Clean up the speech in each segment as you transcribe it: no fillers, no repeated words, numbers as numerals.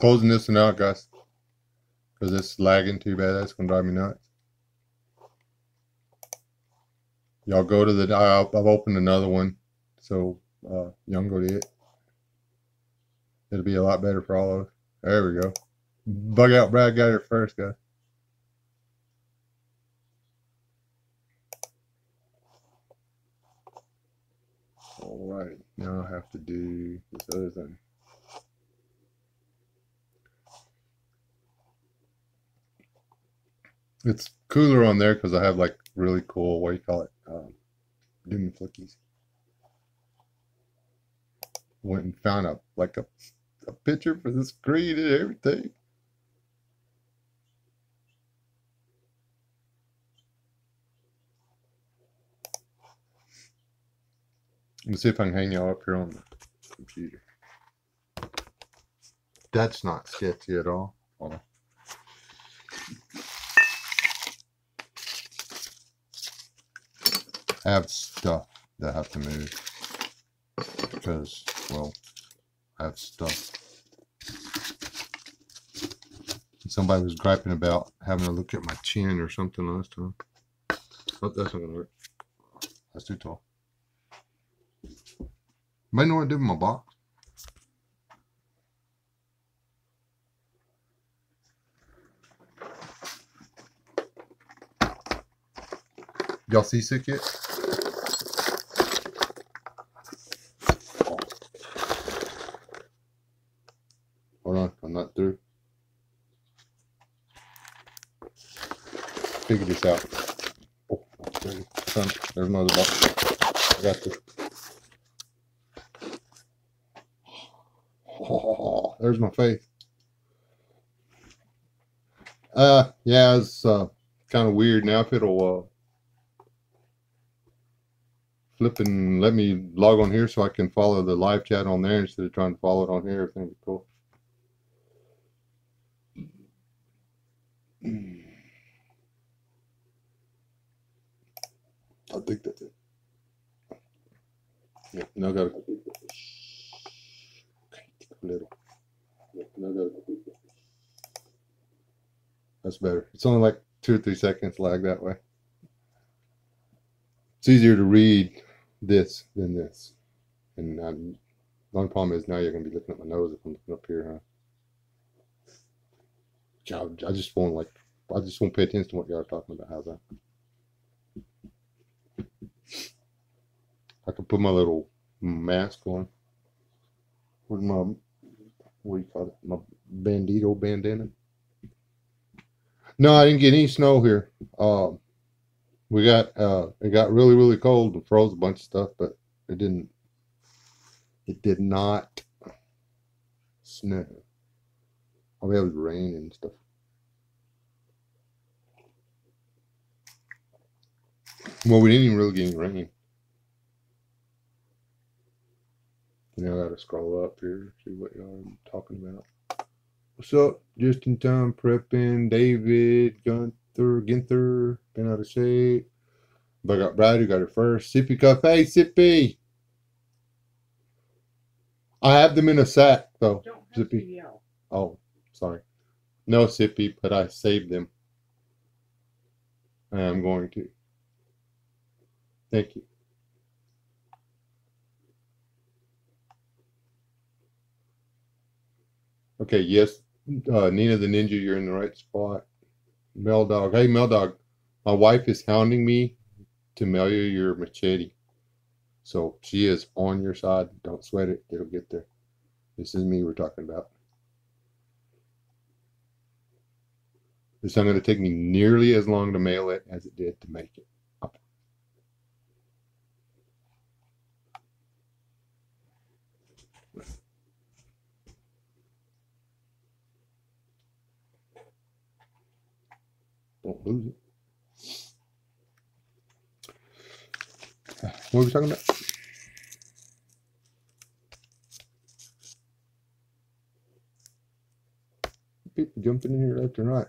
closing this one out, guys, because it's lagging too bad. That's gonna drive me nuts. Y'all go to the. I've opened another one, so y'all can go to it. It'll be a lot better for all of us. There we go. Bug out Brad got here first, guys. All right, now I have to do this other thing. It's cooler on there because I have like really cool, what do you call it, doom flickies. Went and found a picture for the screen and everything. Let's see if I can hang y'all up here on the computer. That's not sketchy at all. Hold on. I have stuff that I have to move because, well, I have stuff. Somebody was griping about having to look at my chin or something last time. Oh, that's not gonna work. That's too tall. Anybody know what I did with my box? Y'all seasick yet? Hold on, I'm not through. Figure this out. Oh, there's another box. I got this. Oh, there's my face. Yeah, it's kind of weird now. If it'll flip and let me log on here so I can follow the live chat on there instead of trying to follow it on here, everything would be cool. I think that's it. Yeah, now I gotta a little. Yeah, now I gotta. That's better. It's only like 2 or 3 seconds lag that way. It's easier to read this than this. And the only problem is now you're gonna be looking at my nose if I'm looking up here, huh? I just won't pay attention to what y'all are talking about. How's that? I can put my little mask on. With my, what do you call it? My bandana. No, I didn't get any snow here. We got it got really, really cold and froze a bunch of stuff, but it did not snow. I mean, it was rain and stuff. Well, we didn't even really get any rain. Now I gotta scroll up here, see what y'all are talking about. What's up? Just in time prepping. David, Ginther, been out of shape. But I got Brad who got it first. Sippy Cup. Hey, Sippy. I have them in a sack, though. Sippy. Oh, sorry. No, Sippy, but I saved them. I am going to. Thank you. Okay, yes, Nina the Ninja, you're in the right spot. Mel Dog. Hey, Mel Dog. My wife is hounding me to mail you your machete. So she is on your side. Don't sweat it. It'll get there. This is me we're talking about. It's not going to take me nearly as long to mail it as it did to make it. Don't lose it. What were we talking about? People jumping in here left and right.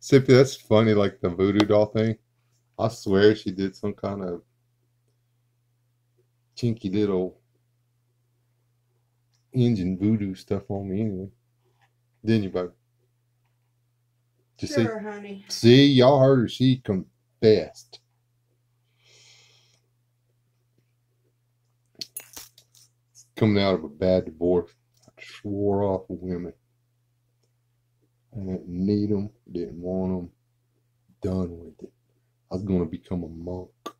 Sippy, that's funny, like the voodoo doll thing. I swear she did some kind of chinky little Indian voodoo stuff on me anyway. Didn't you, bud? Just Sure, honey. See, y'all heard her. She confessed. Coming out of a bad divorce. I swore off of women. I didn't need them, didn't want them, done with it. I was going to become a monk. I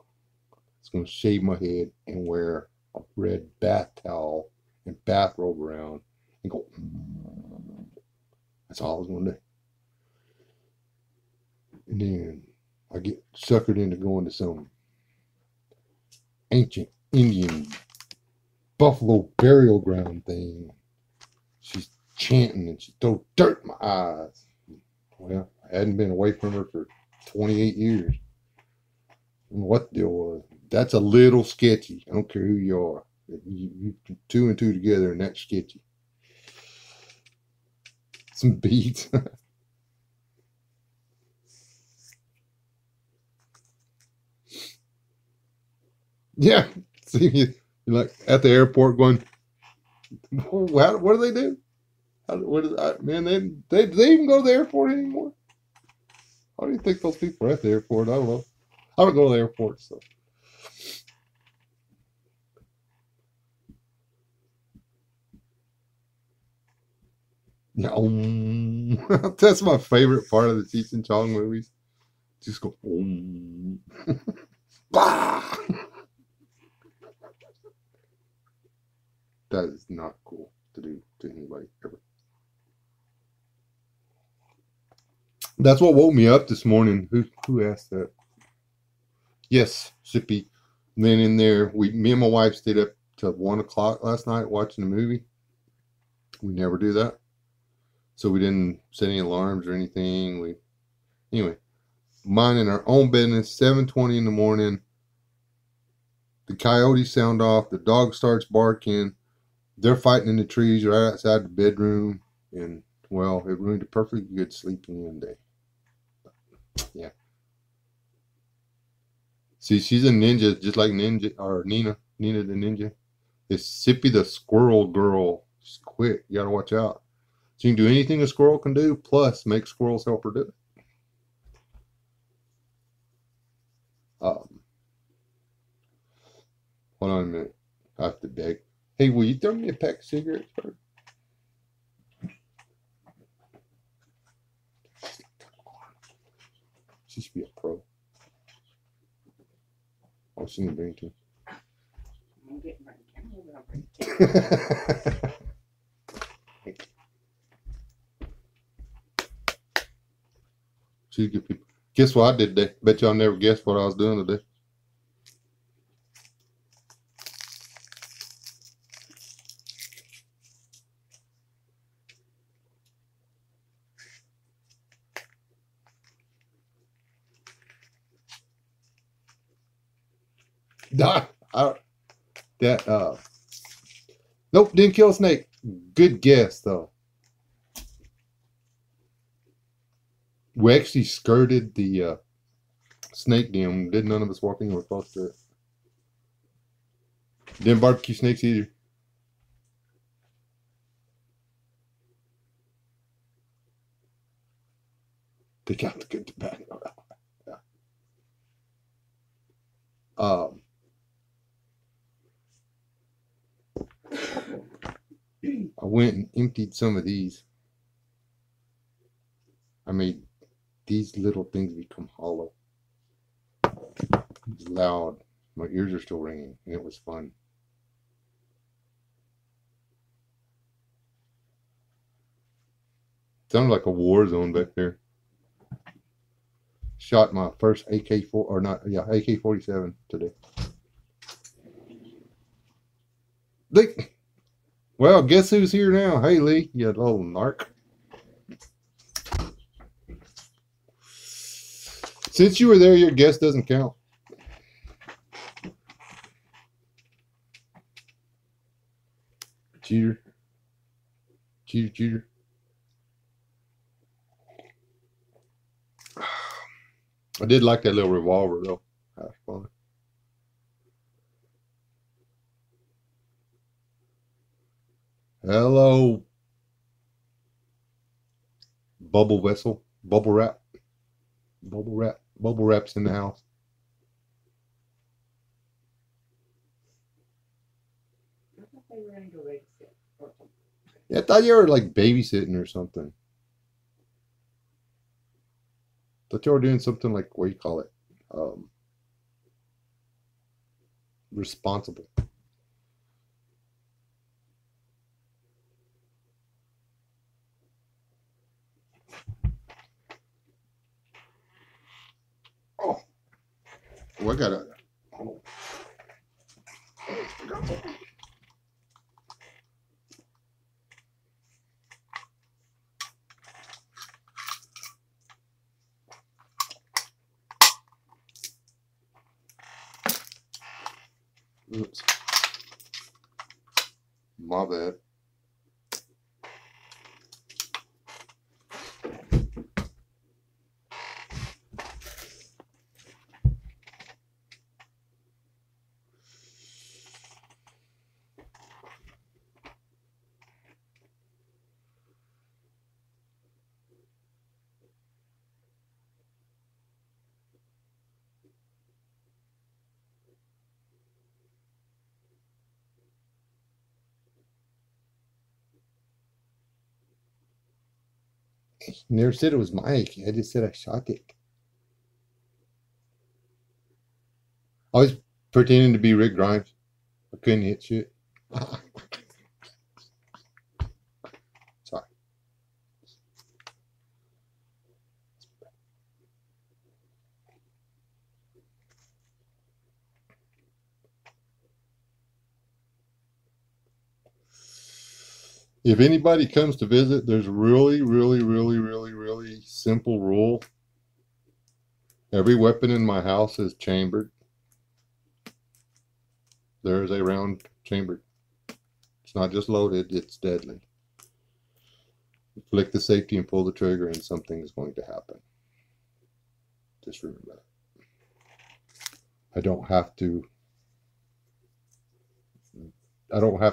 was going to shave my head and wear a red bath towel and bathrobe around and go, that's all I was going to do. And then I get suckered into going to some ancient Indian buffalo burial ground thing. She's chanting and she throws dirt in my eyes. Well, I hadn't been away from her for 28 years. And what the deal was, that's a little sketchy. I don't care who you are. You put two and two together and that's sketchy. Some beads. Yeah. See, you're like at the airport going, what do they do? Man, they even go to the airport anymore? How do you think those people are at the airport? I don't know. I don't go to the airport, so. Yeah, that's my favorite part of the Cheech and Chong movies. Just go, bah! That is not cool to do to anybody ever. That's what woke me up this morning. Who asked that? Yes, Sippy. And then in there, me and my wife stayed up till 1 o'clock last night watching a movie. We never do that, so we didn't set any alarms or anything. Anyway, minding our own business. 7:20 in the morning. The coyotes sound off. The dog starts barking. They're fighting in the trees right outside the bedroom, and well, it ruined a perfectly good sleeping in day. Yeah. See, she's a ninja, just like Ninja or Nina the ninja. It's Sippy the squirrel girl. She's quick. You gotta watch out. She can do anything a squirrel can do, plus make squirrels help her do it. Um, Hold on a minute. I have to beg. Hey, will you throw me a pack of cigarettes first? She should be a pro. Oh, she didn't bring it. I'm getting ready. I'm bring it. She's good people. Guess what I did today? Bet y'all never guessed what I was doing today. Nah, that nope, didn't kill a snake. Good guess though. We actually skirted the snake den. Did none of us walk anywhere close to it. Didn't barbecue snakes either. Take out the good tobacco. Yeah. I went and emptied some of these. I made these little things become hollow. It's loud. My ears are still ringing, and it was fun. Sounded like a war zone back there. Shot my first AK-4 or not? Yeah, AK-47 today. Well, guess who's here now? Hey, Lee, you little narc. Since you were there, your guess doesn't count. Cheater. Cheater, cheater. I did like that little revolver though. That's fun. Hello, bubble vessel, bubble wrap, bubble wrap's in the house. I thought they were going to go babysit or something. Yeah, I thought you were like babysitting or something. Thought you were doing something like, what do you call it? Um, Responsible. Oh, well, I gotta. Oh, I forgot something. Oops, my bad. Never said it was Mike. I just said I shot it. I was pretending to be Rick Grimes. I couldn't hit shit. Sorry. If anybody comes to visit, there's a really simple rule. Every weapon in my house is chambered. There is a round chambered. It's not just loaded, it's deadly. Flick the safety and pull the trigger and something is going to happen. Just remember that. I don't have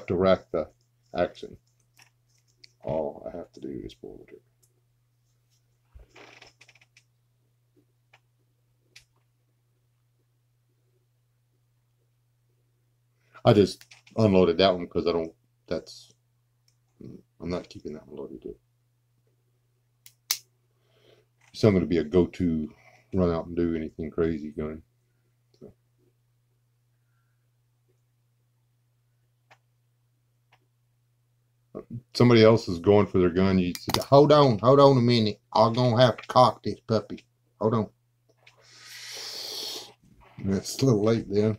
to rack the action. All I have to do is pull the trigger. I just unloaded that one because I'm not keeping that one loaded yet. It's not going to be a go-to run out and do anything crazy gun. So. Somebody else is going for their gun. You said, hold on a minute. I'm going to have to cock this puppy. Hold on. It's a little late then.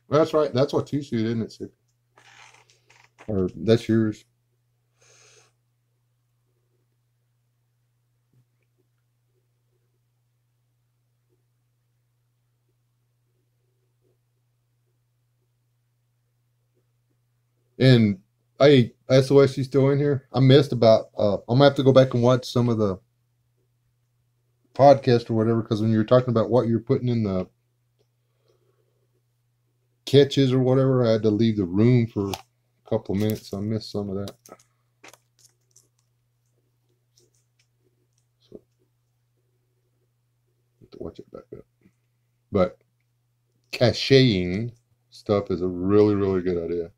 That's right. That's what you shoot, isn't it, sir? Or that's yours. And hey, SOS, you still in here? I missed about. I'm gonna have to go back and watch some of the podcast or whatever because when you were talking about what you're putting in the catches or whatever, I had to leave the room for a couple of minutes. So I missed some of that. So I have to watch it back up. But caching stuff is a really good idea.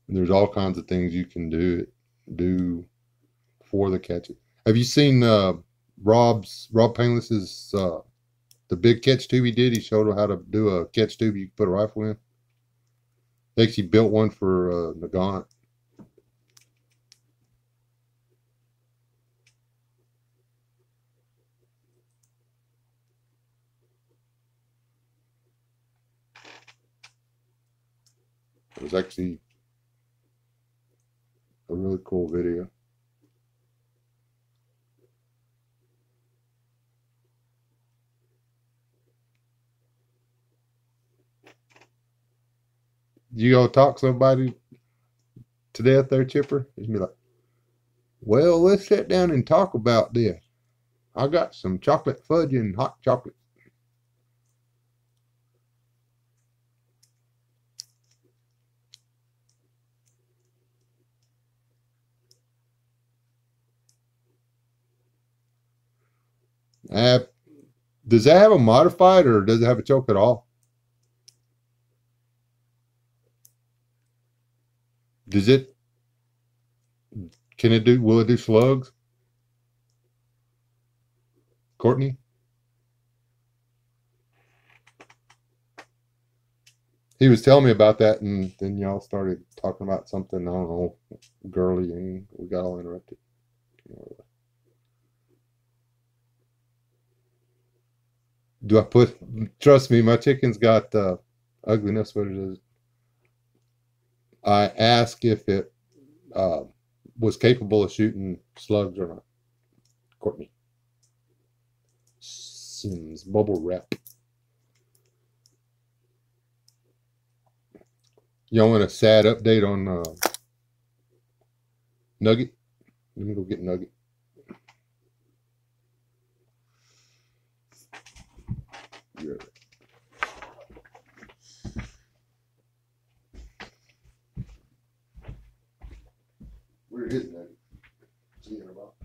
And there's all kinds of things you can do for the catch. Have you seen Rob Painless's the big catch tube he did? He showed how to do a catch tube you can put a rifle in. He actually built one for Nagant. It was actually a really cool video. You go talk somebody to death there, Chipper? He's gonna be like, well, let's sit down and talk about this. I got some chocolate fudge and hot chocolate. Uh, does that have a modified or does it have a choke at all? Does it, can it do, will it do slugs? Courtney? He was telling me about that, and then y'all started talking about something, I don't know, girly, and we got all interrupted. Do I put, trust me, my chicken's got ugliness, what it is. I asked if it uh, was capable of shooting slugs or not. Courtney. Sims, bubble wrap. Y'all want a sad update on Nugget? Let me go get Nugget. Yeah. Where is Nugget? See you in a box.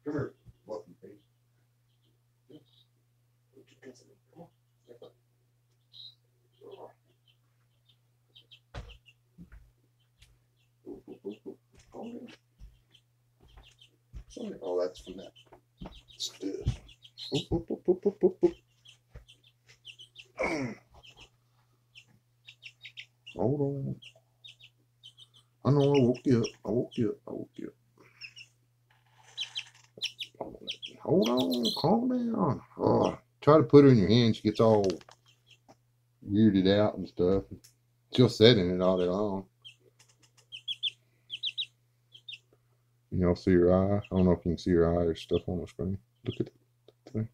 Come here, fluffy face. Oh, that's from that. Oop, oop, oop, oop, oop, oop, oop. Hold on. I know I woke you up. I woke you up. I woke you up. Hold on. Calm down. Oh, try to put her in your hand. She gets all weirded out and stuff. She'll sit in it all day long. Y'all see her eye? I don't know if you can see her eye or stuff on the screen. Look at that.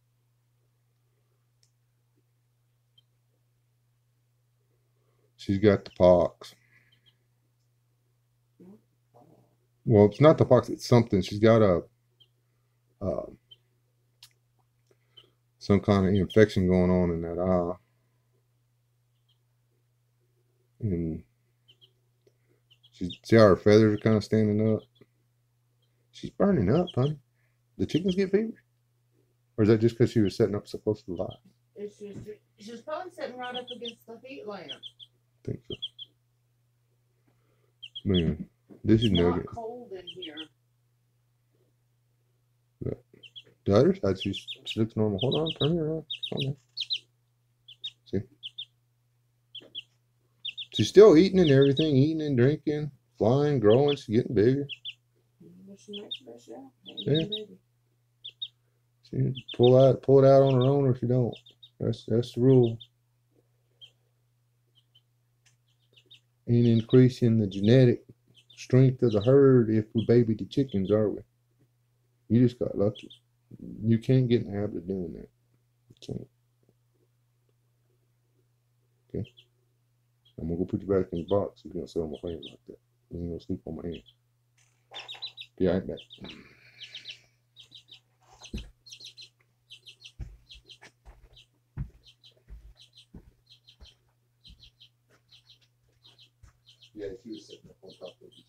She's got the pox. Well, it's not the pox. It's something. She's got a some kind of infection going on in that eye, and see how her feathers are kind of standing up. She's burning up, honey. The chickens get fever, or is that just because she was setting up so close to the light? It's just, she's probably sitting right up against the heat lamp. I think so. Man, this is It's not Nugget. cold in here. The other side, she looks normal. Hold on, turn her around. Hold on. See? She's still eating and everything, eating and drinking, flying, growing. She's getting bigger. She makes the best out. Yeah. She pull it out on her own, or she don't. That's the rule. And increasing the genetic strength of the herd if we baby the chickens, are we? You just got lucky. You can't get in the habit of doing that. You can't. Okay. I'm gonna go put you back in the box. You're gonna sit on my hand like that. You're gonna sleep on my hand. Yeah, I ain't back. Yeah, she was sitting up on top of you.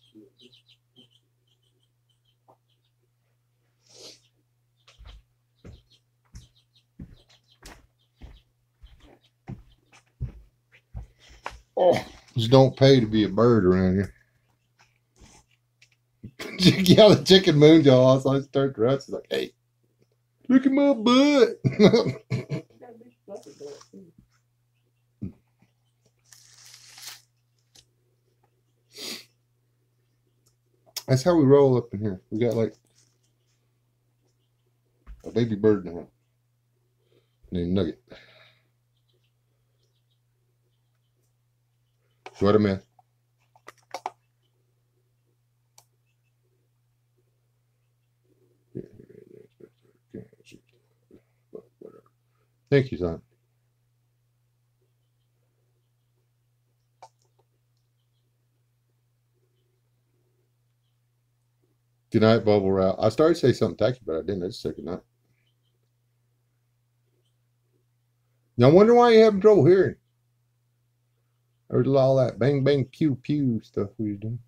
Oh, just don't pay to be a bird around here. Yeah, the chicken moon jaw. So I started to run. She's like, hey, look at my butt. That's how we roll up in here. We got like a baby bird in here named Nugget. What a man. Thank you, son. Good night, bubble wrap. I started to say something tacky, but I didn't. I just said good night. Now, I wonder why you having trouble hearing. There's all that bang, bang, pew, pew stuff we was doing.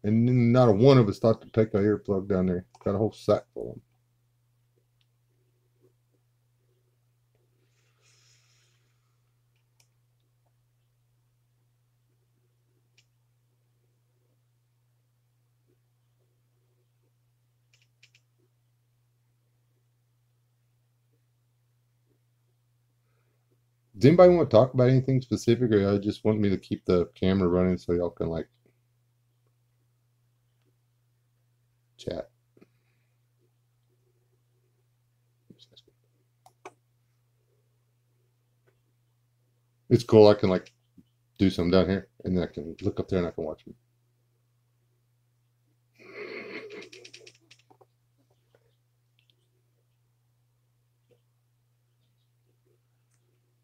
And then not a one of us thought to take our earplug down there. Got a whole sack full of them. Does anybody want to talk about anything specific, or y'all just want me to keep the camera running so y'all can like chat? It's cool. I can like do something down here, and then I can look up there and I can watch them.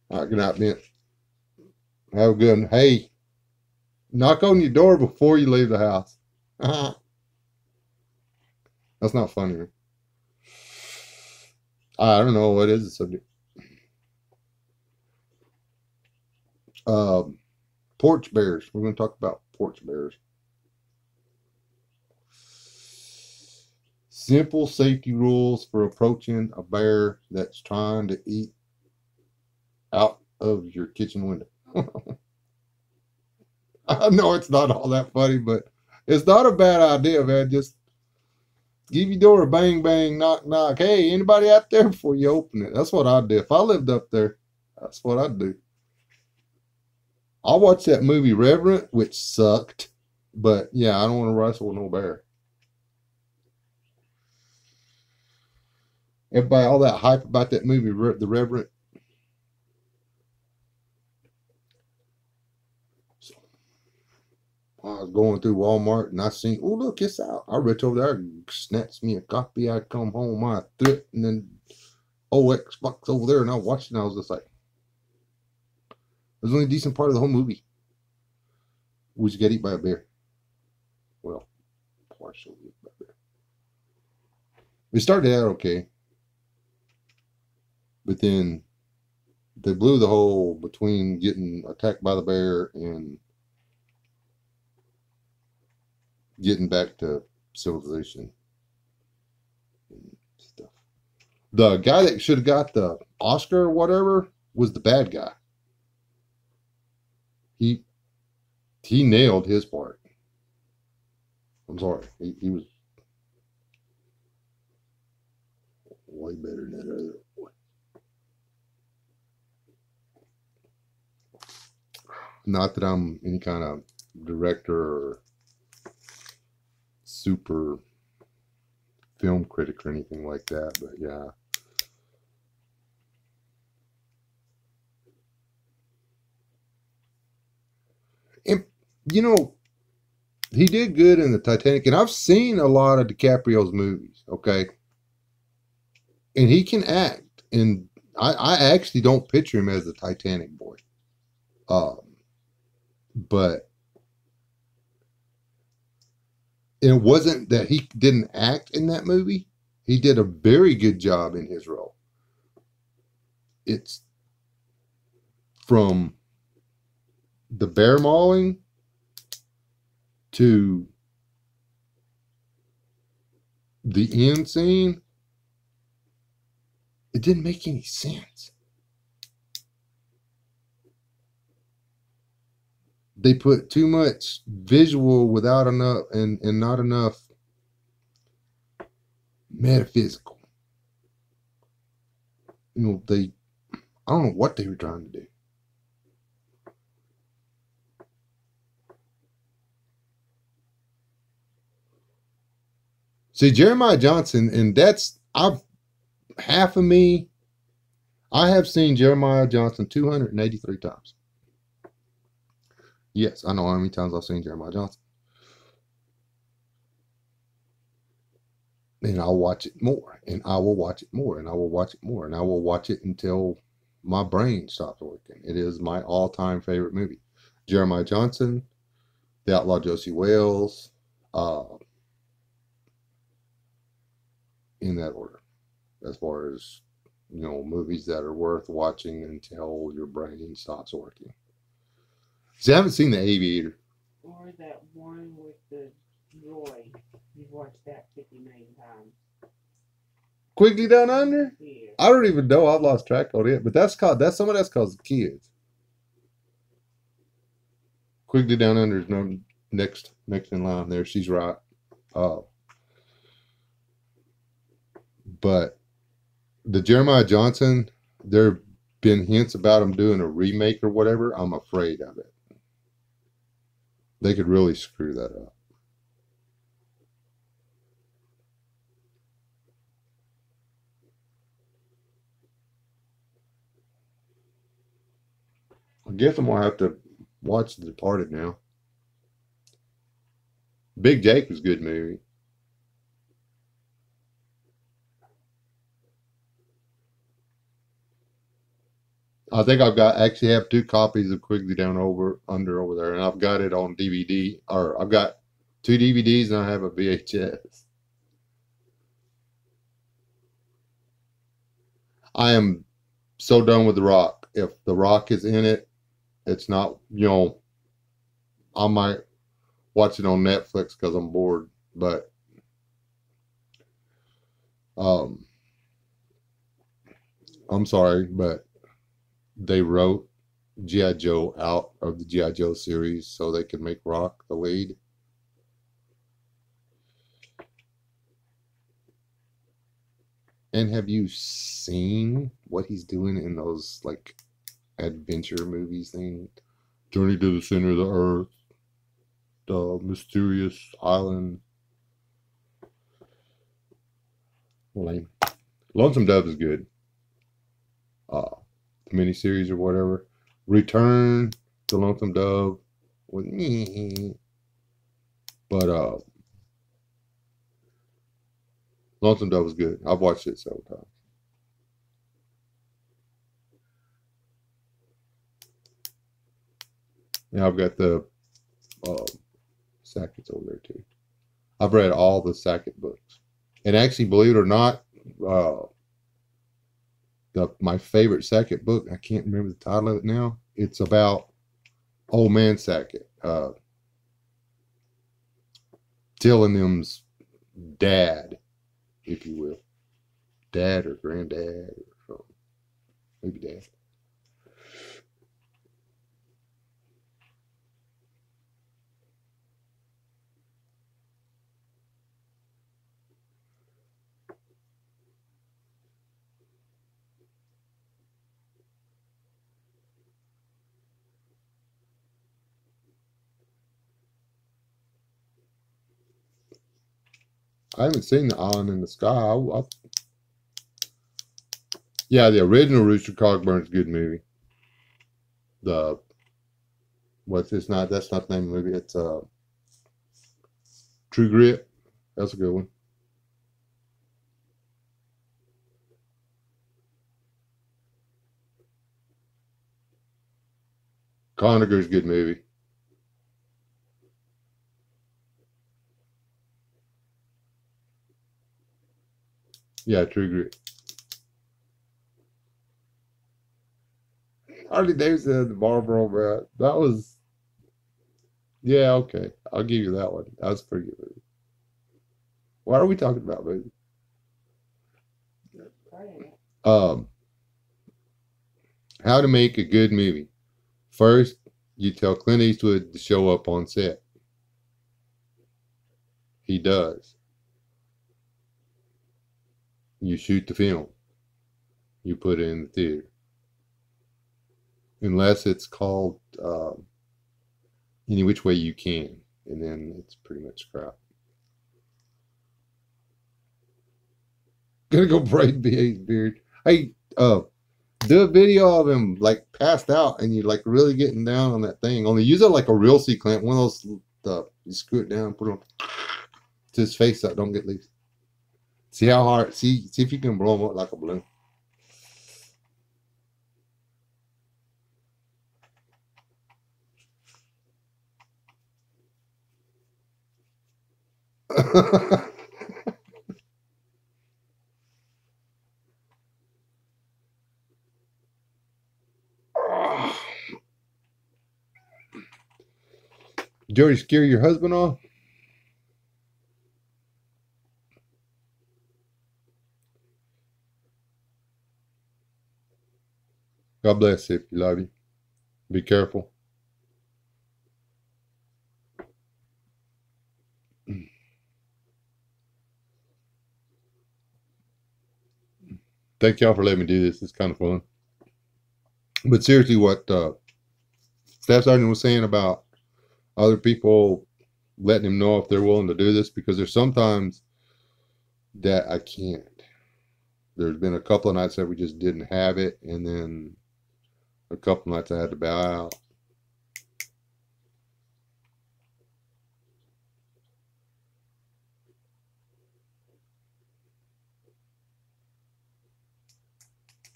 All right, good night, man. Have a good one. Hey, knock on your door before you leave the house. That's not funny. I don't know what is the subject. Um, Porch bears. We're going to talk about porch bears. Simple safety rules for approaching a bear that's trying to eat out of your kitchen window. I know it's not all that funny, but it's not a bad idea, man. Just give your door a bang, bang, knock, knock. Hey, anybody out there before you open it? That's what I'd do. If I lived up there, that's what I'd do. I watched that movie Reverend, which sucked, but yeah, I don't want to wrestle with no bear. Everybody, all that hype about that movie, The Reverend. So, I was going through Walmart and I seen, oh look, it's out. I reached over there, snatched me a copy. I come home, I threw it, and then Xbox over there, and I watched it, and I was just like, it was the only decent part of the whole movie. Was you get eaten by a bear? Well, partially by a bear. It started out okay, but then they blew the hole between getting attacked by the bear and getting back to civilization and stuff. The guy that should have got the Oscar or whatever was the bad guy. He nailed his part. I'm sorry. He was way better than that other one. Not that I'm any kind of director or super film critic or anything like that, but yeah. And, you know, he did good in the Titanic, and I've seen a lot of DiCaprio's movies, okay? And he can act, and I actually don't picture him as the Titanic boy. But it wasn't that he didn't act in that movie. He did a very good job in his role. It's from the bear mauling to the end scene. It didn't make any sense. They put too much visual without enough and not enough metaphysical. You know, I don't know what they were trying to do. See, Jeremiah Johnson, and half of me, I have seen Jeremiah Johnson 283 times. Yes, I know how many times I've seen Jeremiah Johnson. And I'll watch it more, and I will watch it more, and I will watch it more, and I will watch it until my brain stops working. It is my all-time favorite movie. Jeremiah Johnson, The Outlaw Josie Wales, in that order, as far as movies that are worth watching until your brain stops working. See, I haven't seen The Aviator. Or that one with the droid. You've watched that 50 million times. Quickly Down Under. Yeah. I don't even know. I've lost track on it, but that's some of that's called kids. Quickly Down Under is no next in line there. She's right. Uh, but the Jeremiah Johnson, there been hints about him doing a remake or whatever. I'm afraid of it. They could really screw that up. I guess I'm gonna have to watch The Departed now. Big Jake was a good movie. I think I've got actually have two copies of Quigley Down Under over there, and I've got it on DVD, or I've got two DVDs and I have a VHS. I am so done with The Rock. If The Rock is in it, it's not, I might watch it on Netflix because I'm bored. But um, I'm sorry, but they wrote G.I. Joe out of the G.I. Joe series so they could make Rock the lead. And have you seen what he's doing in those like adventure movies thing? Journey to the Center of the Earth, The Mysterious Island. Lame. Lonesome Dove is good. The miniseries or whatever. Return to Lonesome Dove. But Lonesome Dove was good. I've watched it several times. And I've got the Sackett's over there too. I've read all the Sackett books. And actually, believe it or not, my favorite Sackett book, I can't remember the title of it now. It's about old man Sackett. Till and them's dad, if you will. Dad or granddad or something. Maybe dad. I haven't seen The Island in the Sky. Yeah, the original Rooster Cogburn's a good movie. The it's not, that's not the name of the movie. It's True Grit. That's a good one. Conager's a good movie. Yeah, True Grit. Harley Davidson, the Marlboro Man. That was, yeah, okay. I'll give you that one. That was a pretty good movie. What are we talking about, baby? Um, how to make a good movie. First, you tell Clint Eastwood to show up on set. He does. You shoot the film. You put it in the theater. Unless it's called Any Which Way You Can. And then it's pretty much crap. Gonna go braid BA's beard. Hey, do a video of him like passed out and you're like really getting down on that thing. Only use it like a real C clamp, one of those you screw it down, put it on to his face so it don't get loose. See how hard, see if you can blow him up like a balloon. Did you already scare your husband off? God bless you if you love you. Be careful. Thank y'all for letting me do this. It's kind of fun. But seriously, what Staff Sergeant was saying about other people letting him know if they're willing to do this, because there's sometimes that I can't. There's been a couple of nights that we just didn't have it, and then a couple of nights I had to bow out.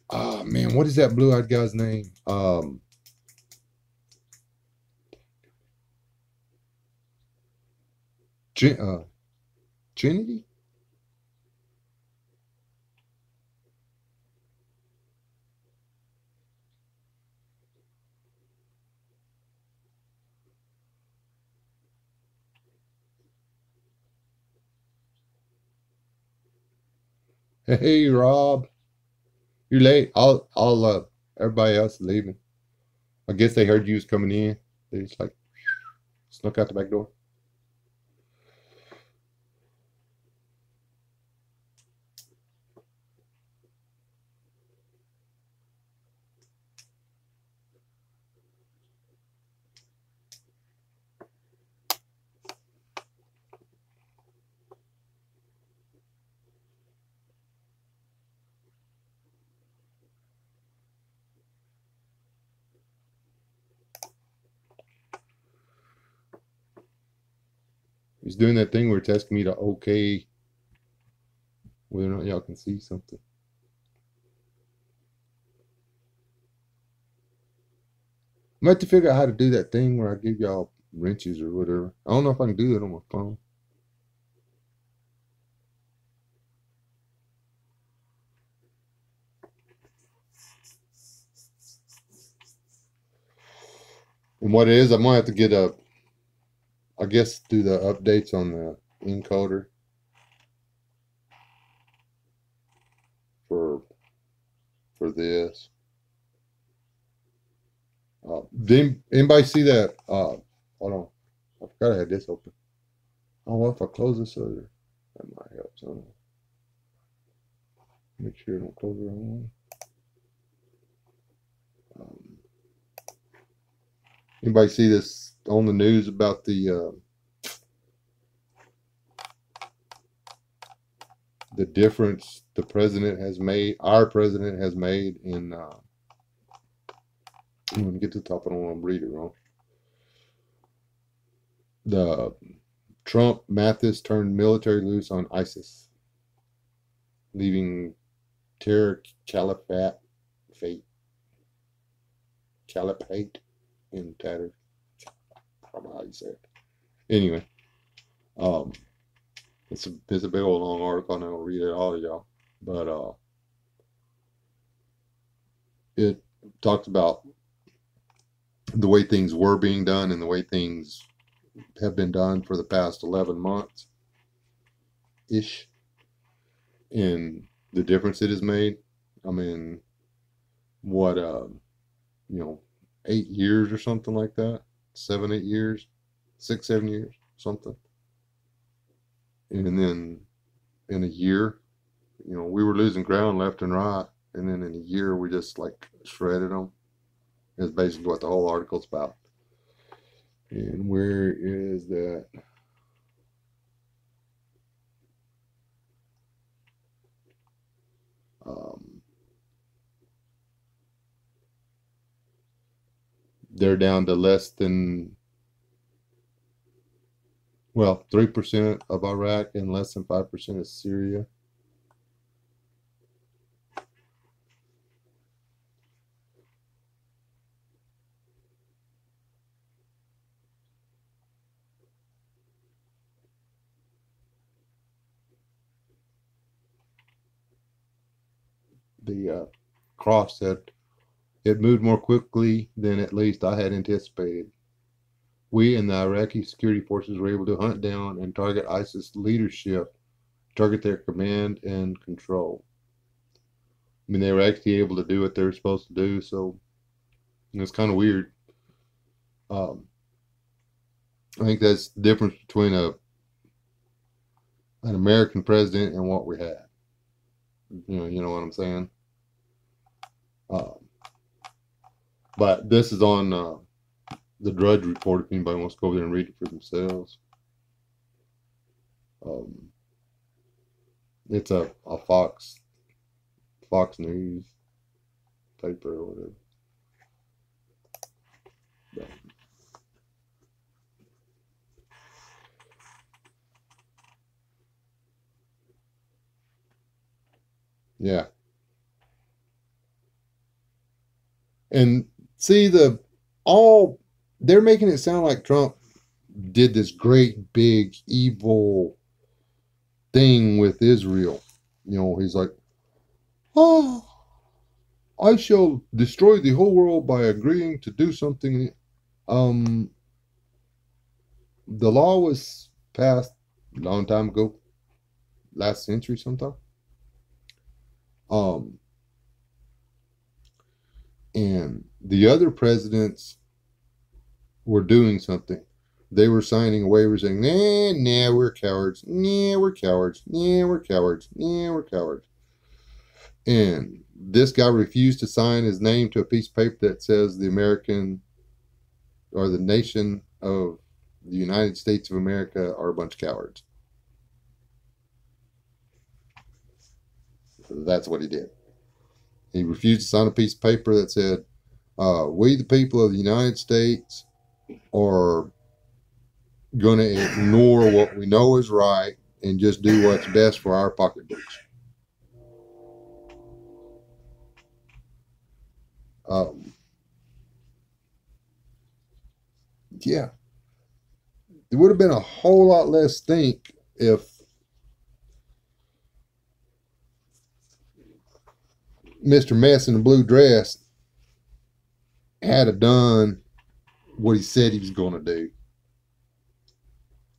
Oh man, what is that blue-eyed guy's name? Trinity? Hey Rob, you're late. I'll everybody else is leaving. I guess they heard you was coming in. They just like snuck out the back door. He's doing that thing where it's asking me to okay whether or not y'all can see something. I might have to figure out how to do that thing where I give y'all wrenches or whatever. I don't know if I can do it on my phone. And what it is, I might have to get I guess do the updates on the encoder for this. Did anybody see that? Hold on. I forgot I had this open. Oh, what if I close this other? That might help some. Make sure I don't close the wrong one. Um, Anybody see this on the news about the difference the president has made, our president has made in? Let me get to the top. I don't want to read it wrong. The Trump Mathis turned military loose on ISIS, leaving terror caliphate in tatters. I don't know how you say it. Anyway, um, it's a big old long article. I'm not gonna read it all to y'all, but it talks about the way things were being done and the way things have been done for the past 11 months ish, and the difference it has made. I mean, what 8 years or something like that, 7, 8 years, 6, 7 years, something, and then in a year, we were losing ground left and right, and then in a year we just like shredded them. Is basically what the whole article's about. And where is that? Um, they're down to less than, well, 3% of Iraq and less than 5% of Syria. The cross said it moved more quickly than at least I had anticipated. We and the Iraqi security forces were able to hunt down and target ISIS leadership, target their command and control. I mean, they were actually able to do what they were supposed to do, so it's kind of weird. Um, I think that's the difference between an American president and what we had. You know what I'm saying? Um, but this is on the Drudge Report if anybody wants to go over there and read it for themselves. Um, it's a Fox News paper or whatever. But, yeah, and see all they're making it sound like Trump did this great big evil thing with Israel. You know, he's like, oh, I shall destroy the whole world by agreeing to do something. Um, the law was passed a long time ago, last century sometime. Um, and the other presidents were doing something. They were signing a waiver saying, nah, we're cowards. Nah, we're cowards. Nah, we're cowards. Nah, we're cowards. And this guy refused to sign his name to a piece of paper that says the American or the nation of the United States of America are a bunch of cowards. That's what he did. He refused to sign a piece of paper that said, we, the people of the United States, are going to ignore what we know is right and just do what's best for our pocketbooks. Um, yeah, it would have been a whole lot less stink if Mr. Mess in the blue dress had done what he said he was going to do.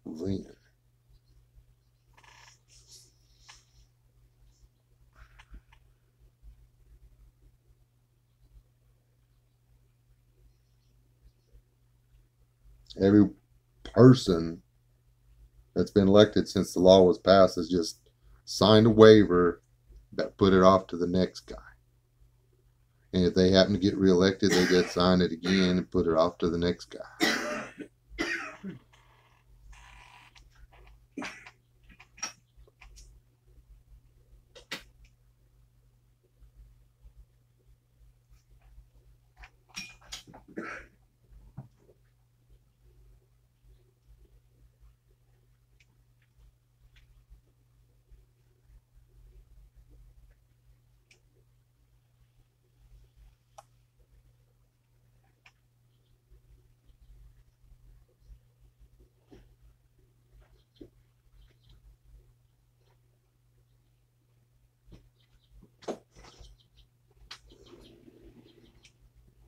Then. Every person that's been elected since the law was passed has just signed a waiver that put it off to the next guy. And if they happen to get reelected, they just sign it again and put it off to the next guy.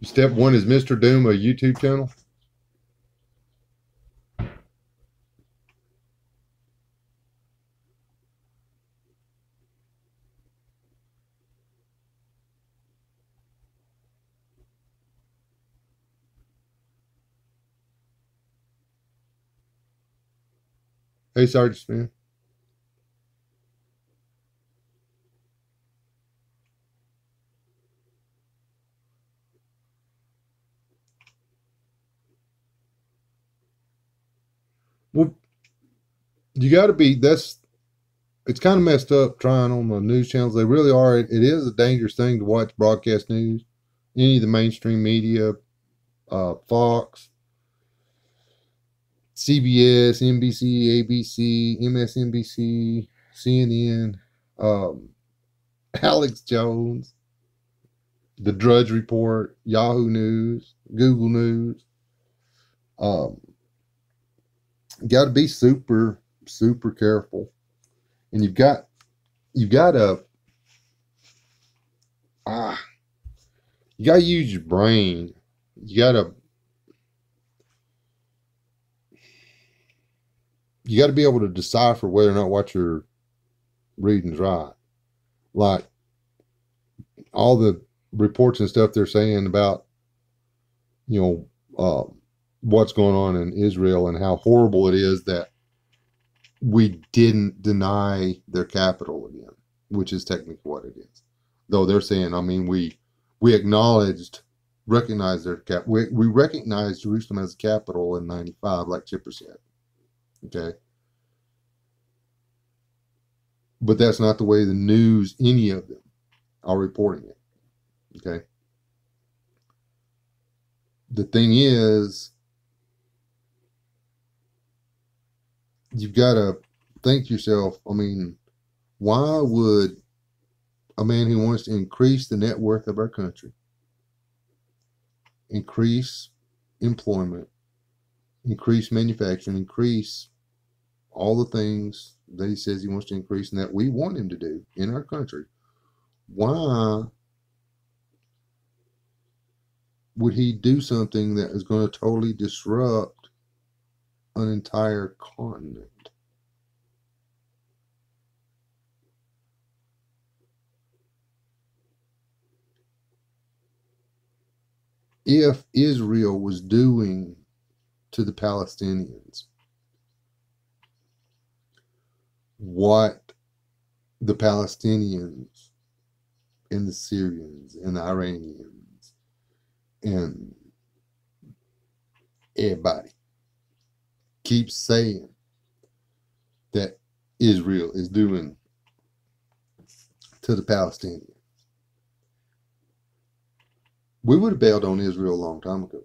Step one is Mr. Doom, a YouTube channel. Hey, Sergeant Smith. Well, you got to be, it's kind of messed up trying on the news channels. They really are. It is a dangerous thing to watch broadcast news. Any of the mainstream media, Fox, CBS, NBC, ABC, MSNBC, CNN, um, Alex Jones, The Drudge Report, Yahoo News, Google News. Um, got to be super, super careful, and you've got to you got to use your brain. You got to you got to be able to decipher whether or not what you're reading's right. Like all the reports and stuff they're saying about, you know, what's going on in Israel and how horrible it is that we didn't deny their capital again, which is technically what it is. Though they're saying, I mean, we recognized their we recognized Jerusalem as a capital in '95, like Chipper said. Okay, but that's not the way the news, any of them, are reporting it. Okay. The thing is, you've got to think to yourself, I mean, why would a man who wants to increase the net worth of our country, increase employment, increase manufacturing, increase all the things that he says he wants to increase and that we want him to do in our country, why would he do something that is going to totally disrupt an entire continent? If Israel was doing to the Palestinians what the Palestinians and the Syrians and the Iranians and everybody keeps saying that Israel is doing to the Palestinians, we would have bailed on Israel a long time ago.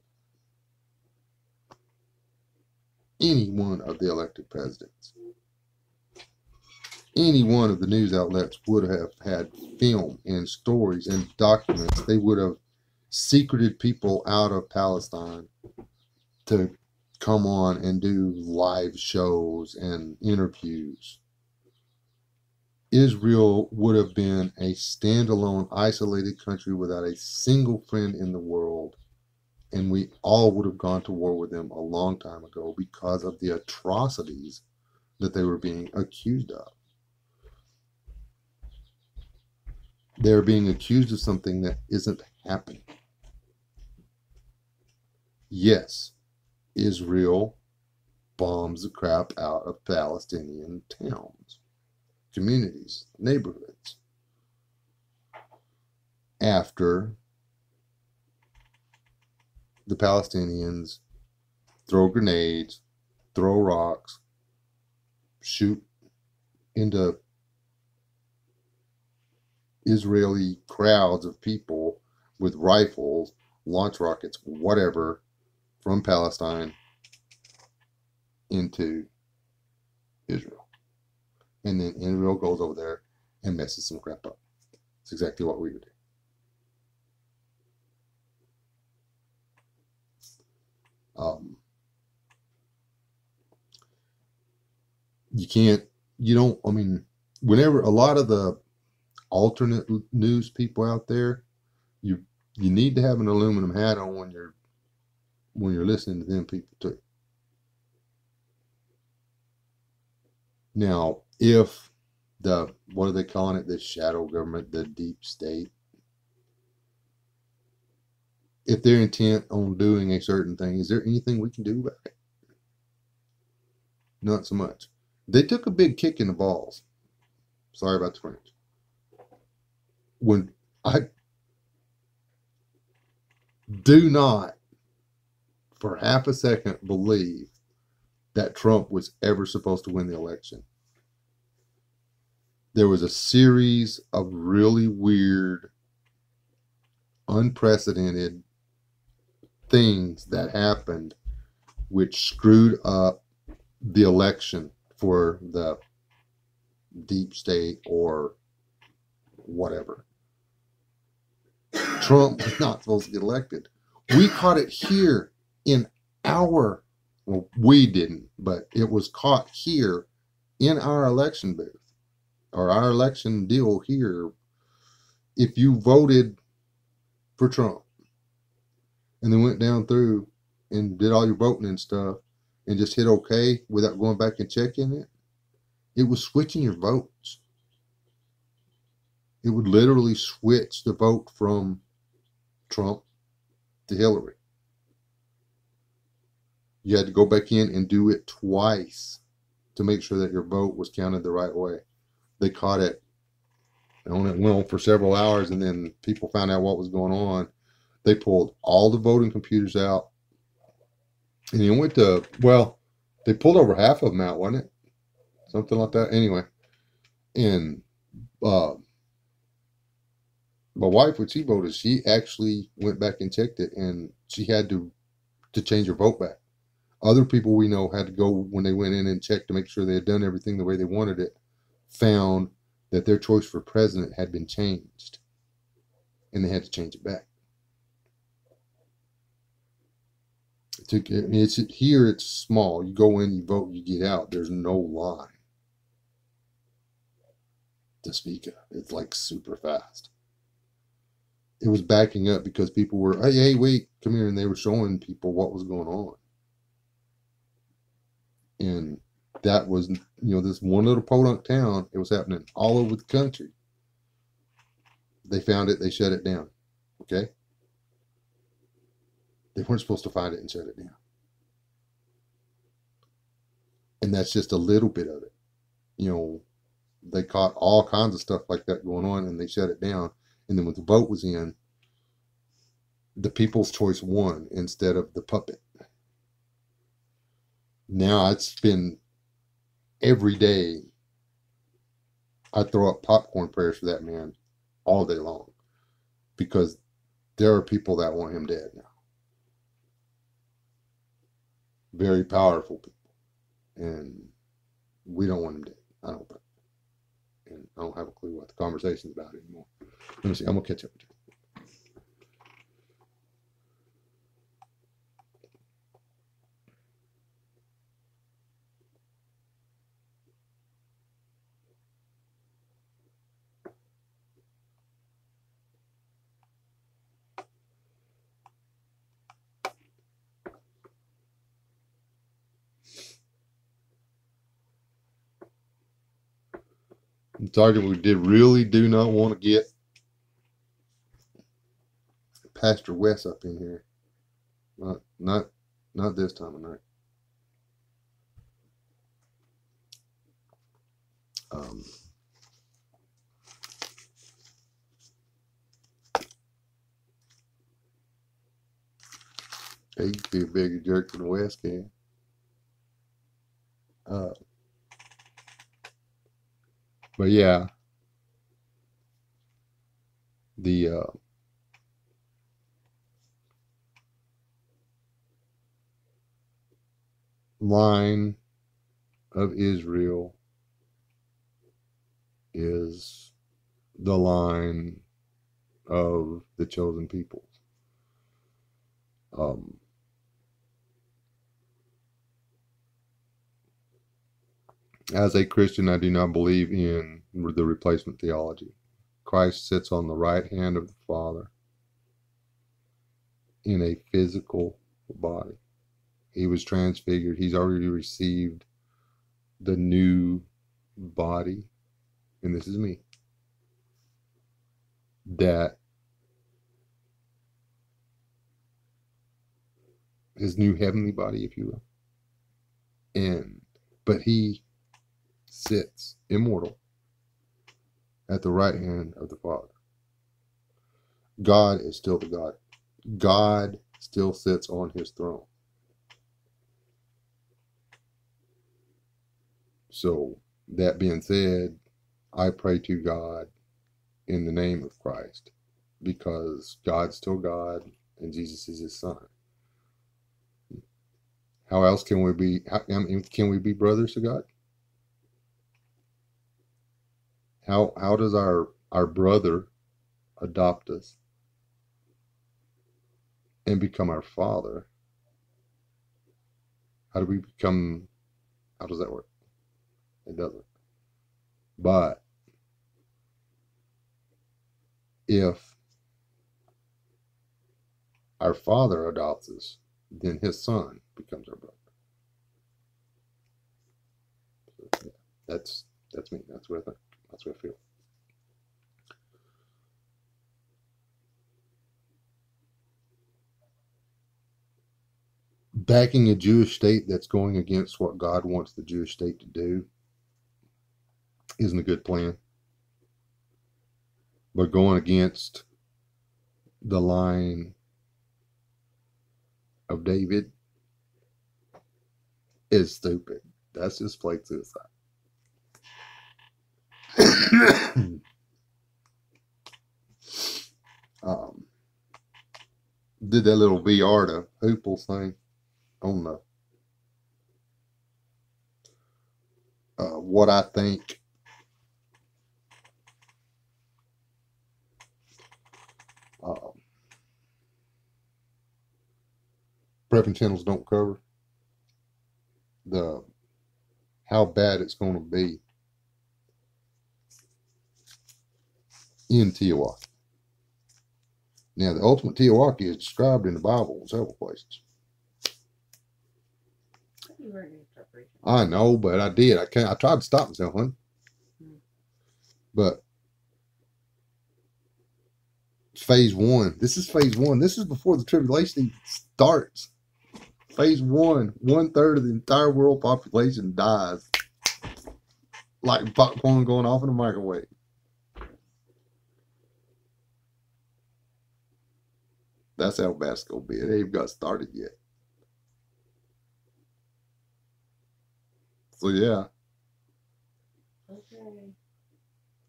Any one of the elected presidents, any one of the news outlets would have had film and stories and documents. They would have secreted people out of Palestine to come on and do live shows and interviews. Israel would have been a standalone, isolated country without a single friend in the world, and we all would have gone to war with them a long time ago because of the atrocities that they were being accused of. They're being accused of something that isn't happening. Yes, Israel bombs the crap out of Palestinian towns, communities, neighborhoods. After the Palestinians throw grenades, throw rocks, shoot into Israeli crowds of people with rifles, launch rockets, whatever, from Palestine into Israel. And then Israel goes over there and messes some crap up. It's exactly what we would do. I mean, whenever a lot of the alternate news people out there, you need to have an aluminum hat on when you're listening to them people too. Now, if what are they calling it, the shadow government, the deep state, if they're intent on doing a certain thing, is there anything we can do about it? Not so much. They took a big kick in the balls. Sorry about the French. When I do not for half a second believe that Trump was ever supposed to win the election. There was a series of really weird, unprecedented things that happened which screwed up the election for the deep state or whatever. Trump was not supposed to get elected. We caught it here in well, we didn't, but it was caught here in our election booth or our election deal here. If you voted for Trump and then went down through and did all your voting and stuff, and just hit OK without going back and checking it, it was switching your votes. It would literally switch the vote from Trump to Hillary. You had to go back in and do it twice to make sure that your vote was counted the right way. They caught it, and it went on for several hours, and then people found out what was going on. They pulled all the voting computers out, and it went to, well, they pulled over half of them out, wasn't it? Something like that. Anyway, and uh, my wife, when she voted, she actually went back and checked it, and she had to change her vote back. Other people we know had to go when they went in and checked to make sure they had done everything the way they wanted it, found that their choice for president had been changed, and they had to change it back. It's here. It's small. You go in, you vote, you get out. There's no line to speak of. It's like super fast. It was backing up because people were, hey, wait, come here, and they were showing people what was going on. And that was, this one little podunk town. It was happening all over the country. They found it. They shut it down. Okay. They weren't supposed to find it and shut it down. And that's just a little bit of it. They caught all kinds of stuff like that going on, and they shut it down. And then when the vote was in, the people's choice won instead of the puppet. Now it's been every day. I throw up popcorn prayers for that man all day long, because there are people that want him dead now. Very powerful people. And we don't want him dead. I don't think. And I don't have a clue what the conversation's about anymore. Let me see. I'm going to catch up with you. I'm talking, we really do not want to get Pastor Wes up in here. Not this time of night. He could be a bigger jerk than Wes can. But yeah, the line of Israel is the line of the chosen people. As a Christian, I do not believe in the replacement theology. Christ sits on the right hand of the Father in a physical body. He was transfigured. He's already received the new body, and this is me, that his new heavenly body, if you will. But he sits immortal at the right hand of the Father. God is still the God. God still sits on his throne. So, that being said, I pray to God in the name of Christ, because God's still God and Jesus is his son. How else can we be? Can we be brothers to God? How does our brother adopt us and become our father? How do we become? How does that work? It doesn't. But if our father adopts us, then his son becomes our brother. That's me. That's what I think. That's what I feel. Backing a Jewish state that's going against what God wants the Jewish state to do isn't a good plan. But going against the line of David is stupid. That's just plain suicide. um, did that little VR to Hoople thing on the what I think uh, prepping channels don't cover, the how bad it's going to be in Tiahuanaco. Now, the ultimate Tiahuanaco is described in the Bible in several places. I know, but I did. I can't. I tried to stop myself, huh? But phase one. This is phase one. This is before the tribulation starts. Phase one. 1/3 of the entire world population dies, like popcorn going off in a microwave. That's how bad it's gonna be. It ain't even got started yet. So yeah. Okay.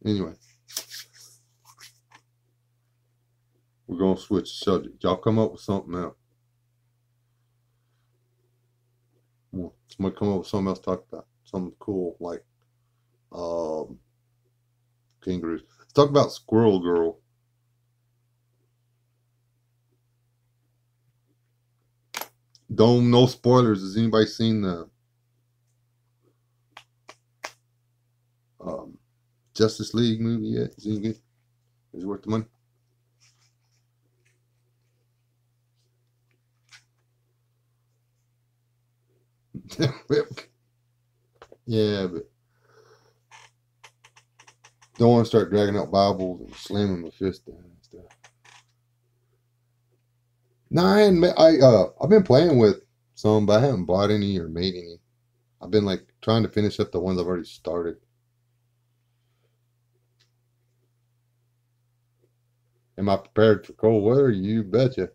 Anyway, we're gonna switch the subject. Y'all come up with something else. Somebody come up with something else to talk about. Something cool like kangaroos. Let's talk about Squirrel Girl. Don't, no spoilers. Has anybody seen the Justice League movie yet? Is it good? Is it worth the money? Yeah, but don't want to start dragging out Bibles and slamming my fist down and stuff. No, I've been playing with some, but I haven't bought any or made any. I've been like trying to finish up the ones I've already started. Am I prepared for cold weather? You betcha.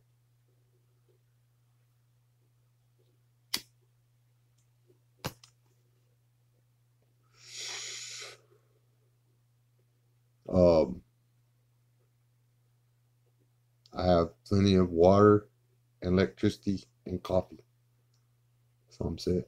Um, I have plenty of water and electricity and coffee. So I'm set.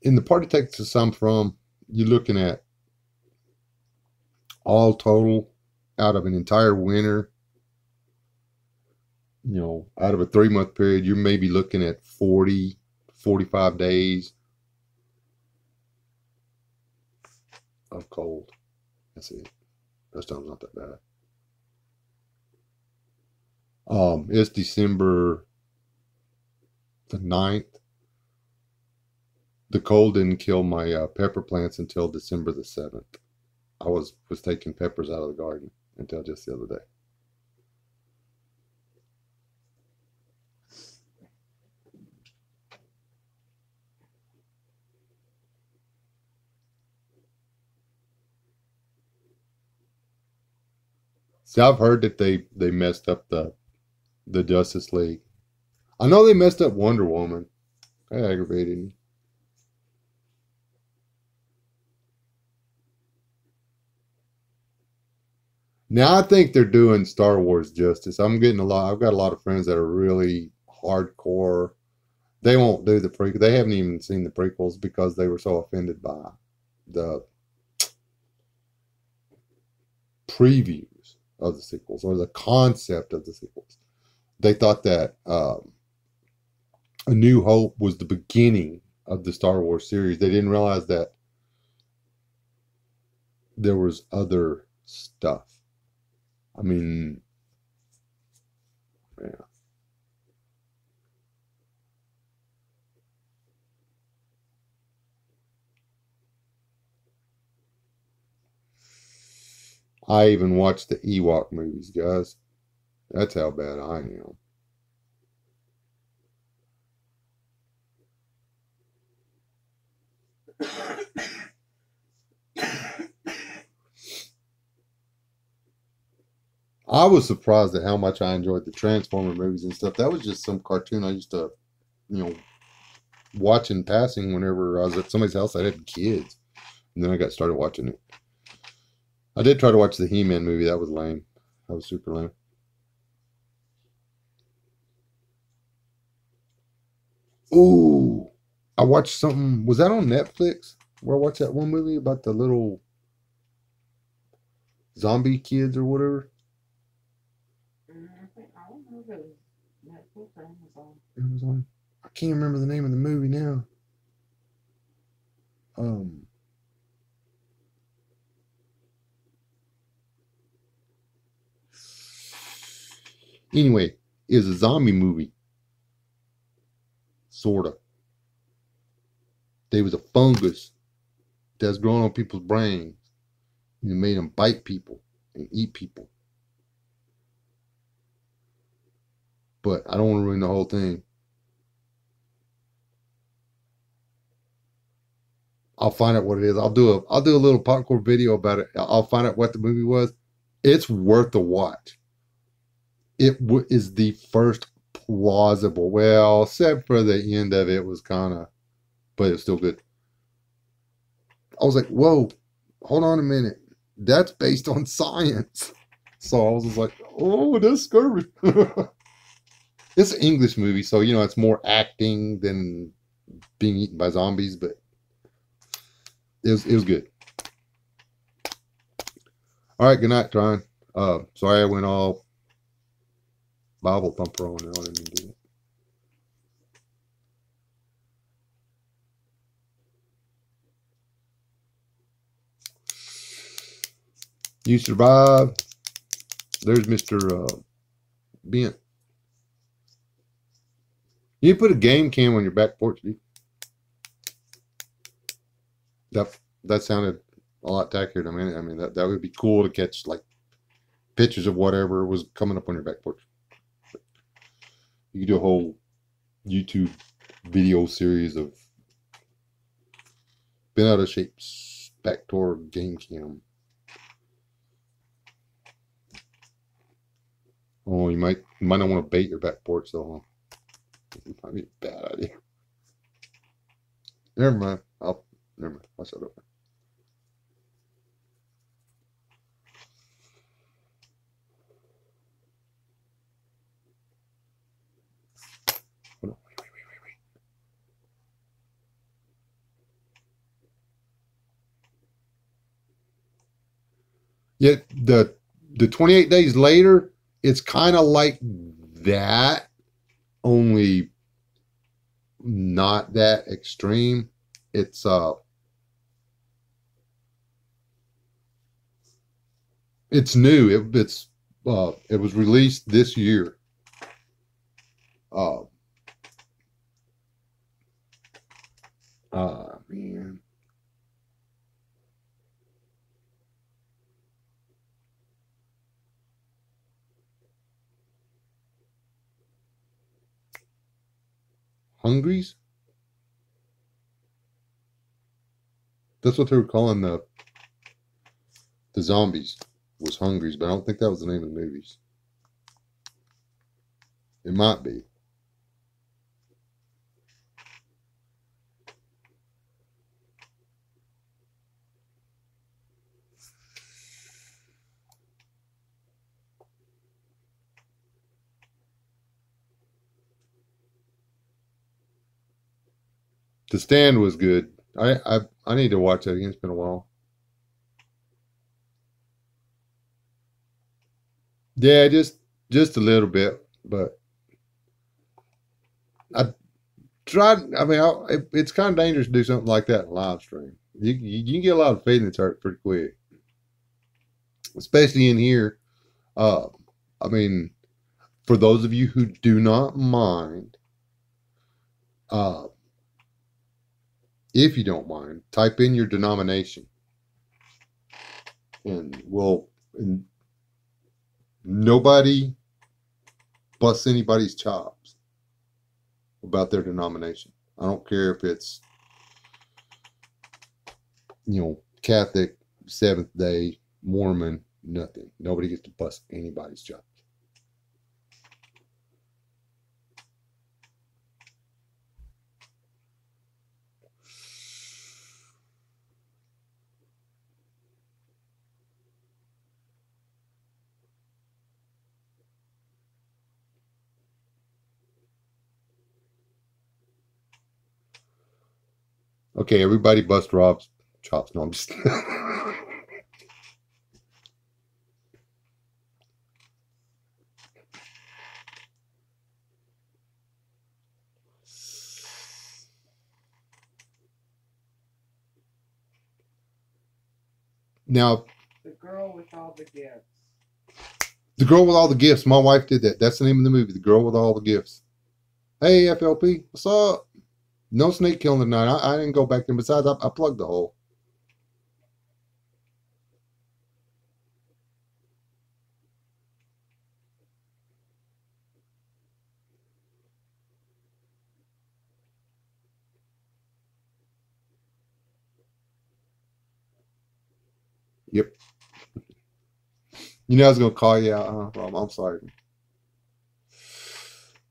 In the part of Texas I'm from, you're looking at all total out of an entire winter, out of a 3-month period, you're maybe looking at 40, 45 days of cold. That's it. That time's not that bad. It's December the 9th. The cold didn't kill my pepper plants until December the 7th. I was taking peppers out of the garden until just the other day. See, I've heard that they messed up the Justice League. I know they messed up Wonder Woman. That aggravated me. Now I think they're doing Star Wars justice. I've got a lot of friends that are really hardcore. They won't do the prequel. They haven't even seen the prequels because they were so offended by the previews of the sequels or the concept of the sequels. They thought that A New Hope was the beginning of the Star Wars series. They didn't realize that there was other stuff. I mean, yeah. I even watched the Ewok movies, guys. That's how bad I am. I was surprised at how much I enjoyed the Transformer movies and stuff. That was just some cartoon I used to, you know, watch in passing whenever I was at somebody's house. I had kids, and then I got started watching it. I did try to watch the He-Man movie. That was lame. That was super lame. Ooh, I watched something. Was that on Netflix? Where I watched that one movie about the little zombie kids or whatever. I don't know if it was Netflix or Amazon. Amazon. I can't remember the name of the movie now. Um. Anyway, it was a zombie movie, sorta. There was a fungus that's growing on people's brains, and it made them bite people and eat people. But I don't want to ruin the whole thing. I'll find out what it is. I'll do a little popcorn video about it. I'll find out what the movie was. It's worth a watch. Is the first plausible. Well, except for the end of it was kind of, but it's still good. I was like, whoa, hold on a minute. That's based on science. So I was just like, oh, that's scary. It's an English movie, so it's more acting than being eaten by zombies, but it was good. All right, good night, Tron. Sorry I went all Bible thumper on there. I didn't do it. You survive. There's Mr. Bent. You put a game cam on your back porch, dude. That sounded a lot tackier to me. I mean, that would be cool to catch like pictures of whatever was coming up on your back porch. You could do a whole YouTube video series of been out of shape back toward game cam. Oh, you might not want to bait your back porch though, huh? It might be a bad idea. Never mind. Never mind. I'll shut up. Hold on. Wait. Yet the 28 days later, it's kind of like that, only not that extreme. It's new. It was released this year. Uh, man. Hungries? That's what they were calling the zombies, was Hungries, but I don't think that was the name of the movies. It might be. The Stand was good. I need to watch that again. It's been a while. Yeah, just a little bit, but I tried. I mean, it's kind of dangerous to do something like that in live stream. You can get a lot of feelings hurt pretty quick, especially in here. Uh, I mean, for those of you who do not mind, uh, if you don't mind, type in your denomination, and and nobody busts anybody's chops about their denomination. I don't care if it's, Catholic, Seventh Day, Mormon, nothing. Nobody gets to bust anybody's chops. Okay, everybody bust Rob's chops. No, I'm just. Now, The girl with all the gifts. the girl with all the gifts. My wife did that. That's the name of the movie. The girl with all the gifts. Hey, FLP, what's up? No snake killing tonight. I didn't go back there. Besides, I plugged the hole. Yep. I was gonna call you out, huh, Rob? I'm sorry.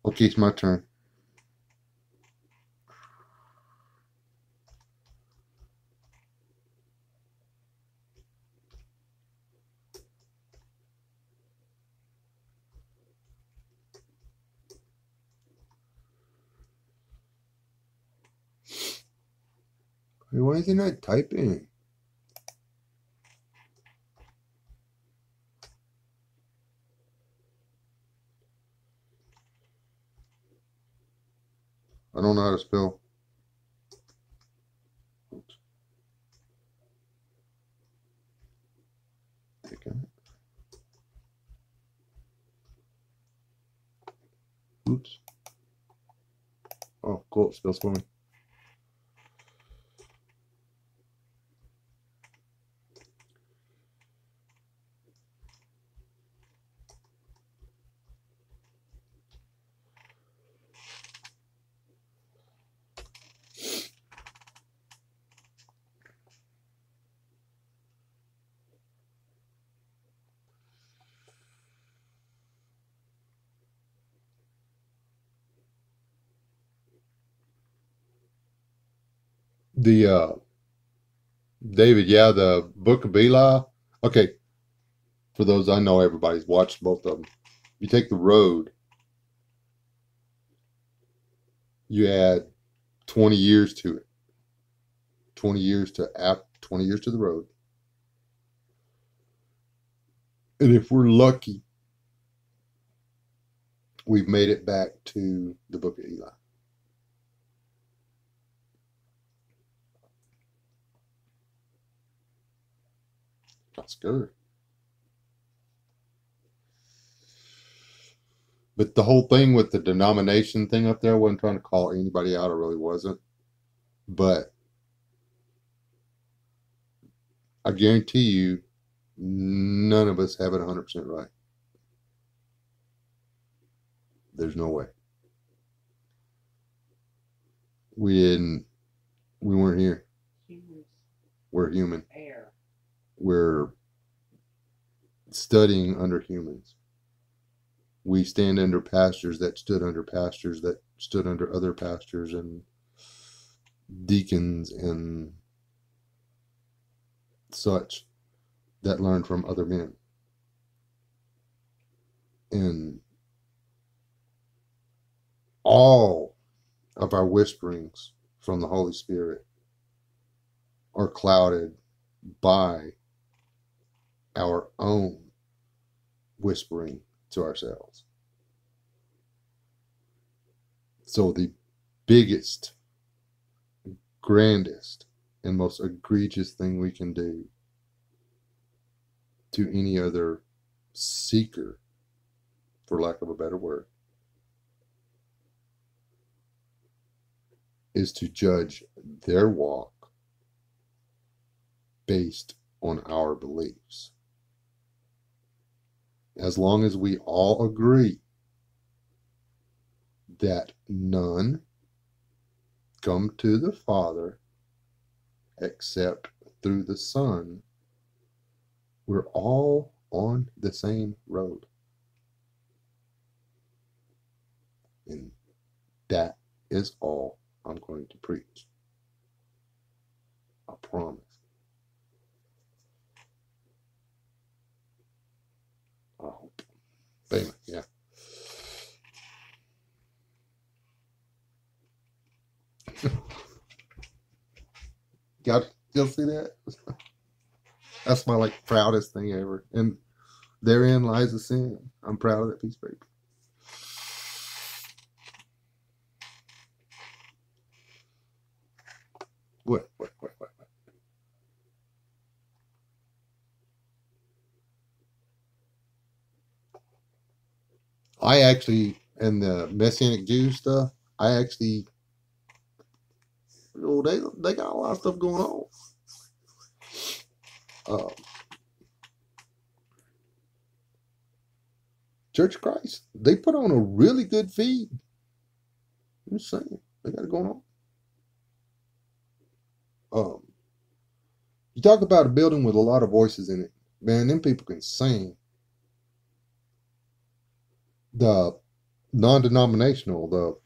Okay, it's my turn. Hey, why is he not typing? I don't know how to spell. Oops. Okay. Oops. Oh, cool. It spells for me. The David, yeah, the Book of Eli. Okay, for those I know, everybody's watched both of them. You take the road, you add 20 years to it. 20 years to the road. And if we're lucky, we've made it back to the Book of Eli. That's good. But the whole thing with the denomination thing up there, I wasn't trying to call anybody out. I really wasn't. But I guarantee you, none of us have it 100% right. There's no way. We didn't, we weren't here. Humans. We're human. Air. We're studying under humans. We stand under pastors that stood under pastors that stood under other pastors and deacons and such that learned from other men. And all of our whisperings from the Holy Spirit are clouded by our own whispering to ourselves. So the biggest, grandest, and most egregious thing we can do to any other seeker, for lack of a better word, is to judge their walk based on our beliefs. As long as we all agree that none come to the Father except through the Son, we're all on the same road. And that is all I'm going to preach. I promise. I hope. Anyway, yeah. Y'all see that? That's my proudest thing ever. And therein lies the sin. I'm proud of that piece of paper. What? I actually, in the Messianic Jew stuff, I actually, they got a lot of stuff going on. Church of Christ, they put on a really good feed. I'm just saying, they got it going on. You talk about a building with a lot of voices in it. Man, them people can sing. The non-denominational, the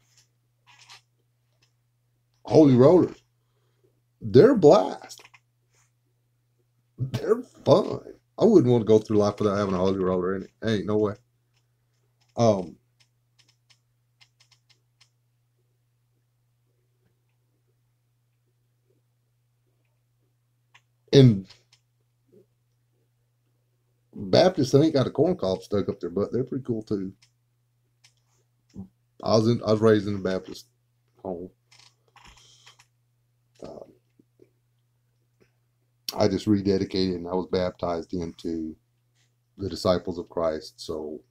Holy Rollers, they're a blast. They're fun. I wouldn't want to go through life without having a Holy Roller in it. Ain't no way. And Baptists, they ain't got a corn cob stuck up their butt. They're pretty cool too. I was raised in a Baptist home. I just rededicated and I was baptized into the Disciples of Christ. So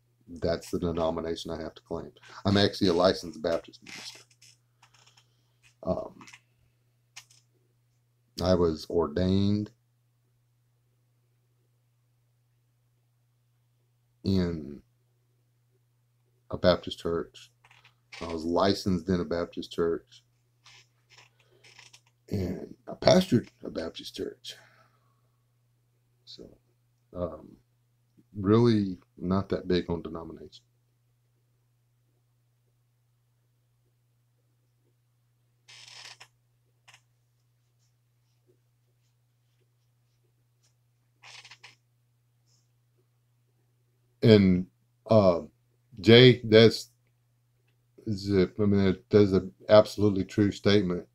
that's the denomination I have to claim. I'm actually a licensed Baptist minister. I was ordained in a Baptist church. I was licensed in a Baptist church. And I pastored a Baptist church. So, really not that big on denomination. And Jay, that's an absolutely true statement.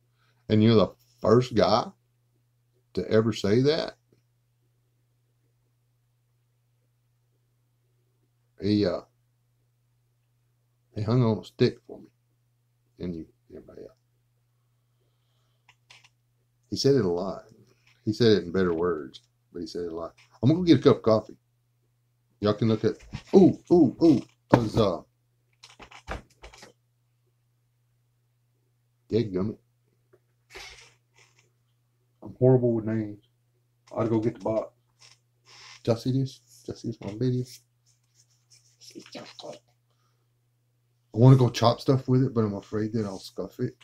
And you're the first guy to ever say that. He hung on a stick for me, and everybody else. He said it a lot. He said it in better words, but he said it a lot. I'm gonna go get a cup of coffee. Y'all can look at. Ooh. Those gummit. I'm horrible with names. I ought to go get the box. Y'all see this? Y'all see this on video? I want to go chop stuff with it, but I'm afraid that I'll scuff it.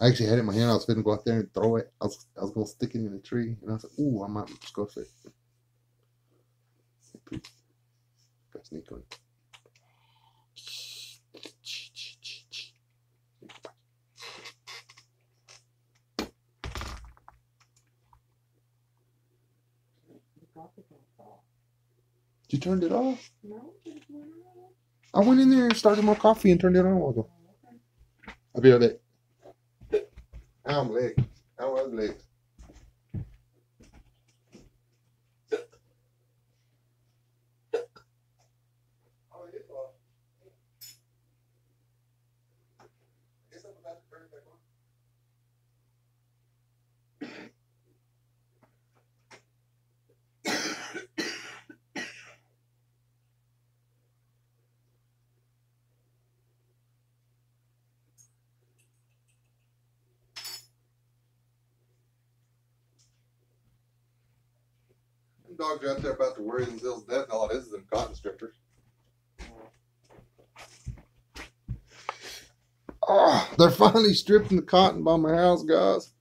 I actually had it in my hand. I was going to go out there and throw it. I was going to stick it in a tree, and I was like, ooh, I might scuff it. Got sneak on it. You turned it off? No, I went in there and started my coffee and turned it on a while ago. I'll be right back. Ow, my leg. Ow, my leg. Dogs are out there about to worry themselves to death. All it is them cotton strippers. Oh, they're finally stripping the cotton by my house, guys.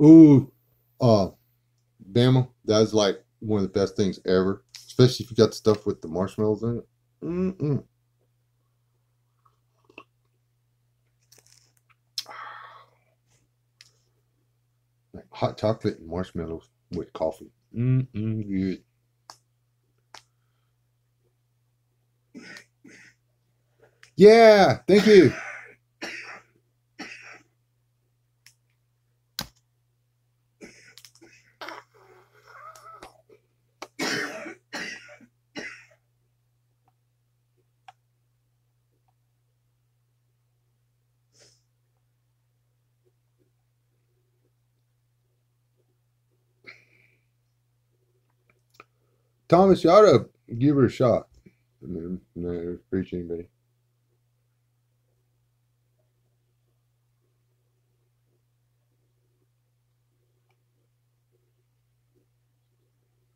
Ooh, Bama, that's like one of the best things ever. Especially if you got the stuff with the marshmallows in it. Mm-mm. Like hot chocolate and marshmallows with coffee. Good. Yeah, thank you. Thomas, you ought to give her a shot. No, preach anybody.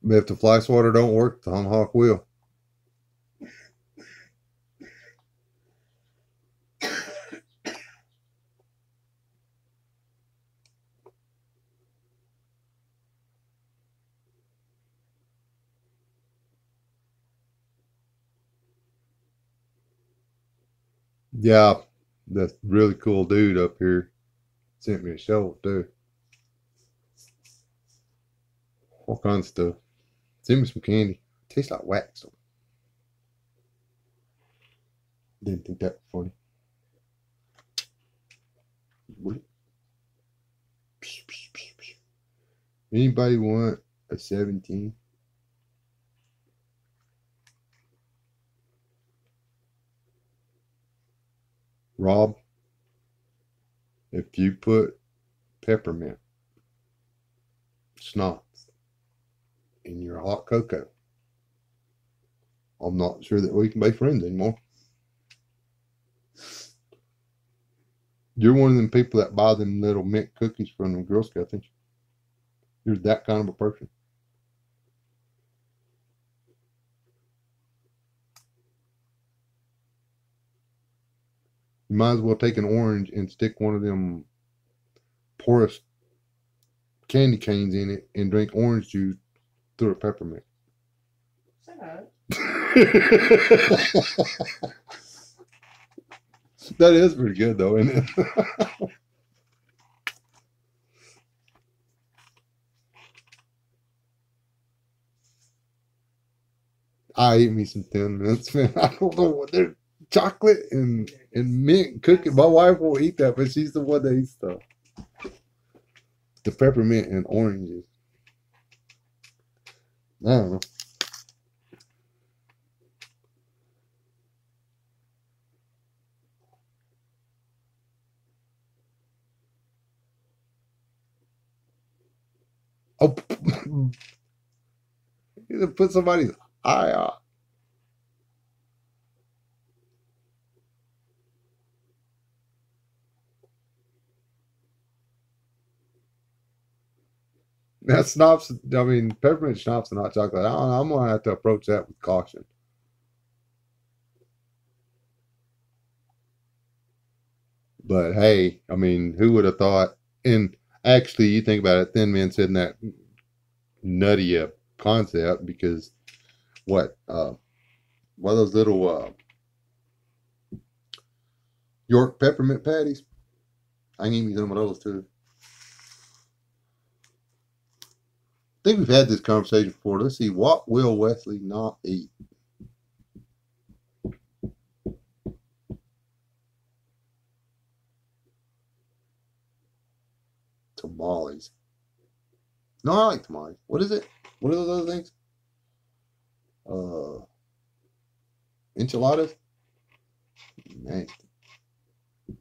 But if the fly swatter don't work, the tomahawk will. Yeah, that's really cool dude up here sent me a shovel too. All kinds of stuff. Sent me some candy. Tastes like wax. Didn't think that was funny. Anybody want a 17? Rob, if you put peppermint schnapps in your hot cocoa, I'm not sure that we can be friends anymore. You're one of them people that buy them little mint cookies from the Girl Scouts, ain't you? You're that kind of a person. You might as well take an orange and stick one of them porous candy canes in it and drink orange juice through a peppermint. Shut up. That is pretty good though, isn't it? I ate me some Thin Mints, man. I don't know what they're chocolate and mint cookie. My wife won't eat that, but she's the one that eats stuff. The peppermint and oranges. I don't know. Oh, you put somebody's eye out. That schnapps, I mean, peppermint schnapps and hot chocolate. I don't know, I'm gonna have to approach that with caution. But hey, I mean, who would have thought? And actually, you think about it, Thin Mints isn't that nutty a concept because what are those little York peppermint patties? I can eat some of those too. I think we've had this conversation before. Let's see, what will Wesley not eat? Tamales. No, I like tamales. What is it? What are those other things? Uh, Enchiladas? Man, I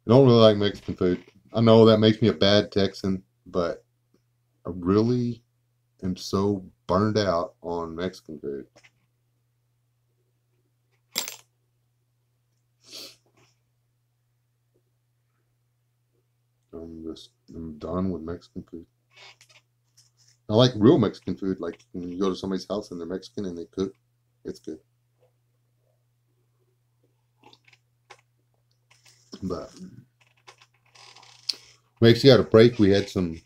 don't really like Mexican food. I know that makes me a bad Texan, but I really am so burned out on Mexican food. I'm done with Mexican food. I like real Mexican food, like when you go to somebody's house and they're Mexican and they cook. It's good. But we actually had a break. We had some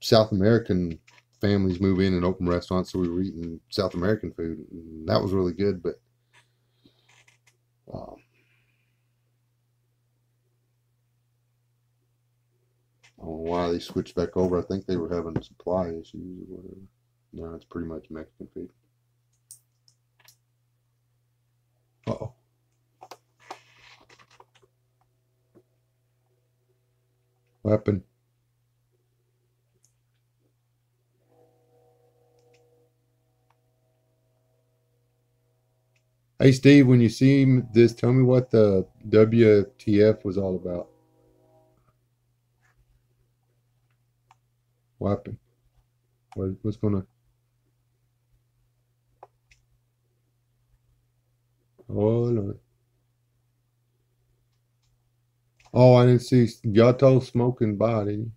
South American families move in and open restaurants, so we were eating South American food. And that was really good, but um, I don't know why they switched back over. I think they were having supply issues or whatever. No, it's pretty much Mexican food. Uh-oh. What happened? Hey, Steve, when you see this, tell me what the WTF was all about. What happened? What's going on? Oh, Lord. Oh, I didn't see Gato smoking body.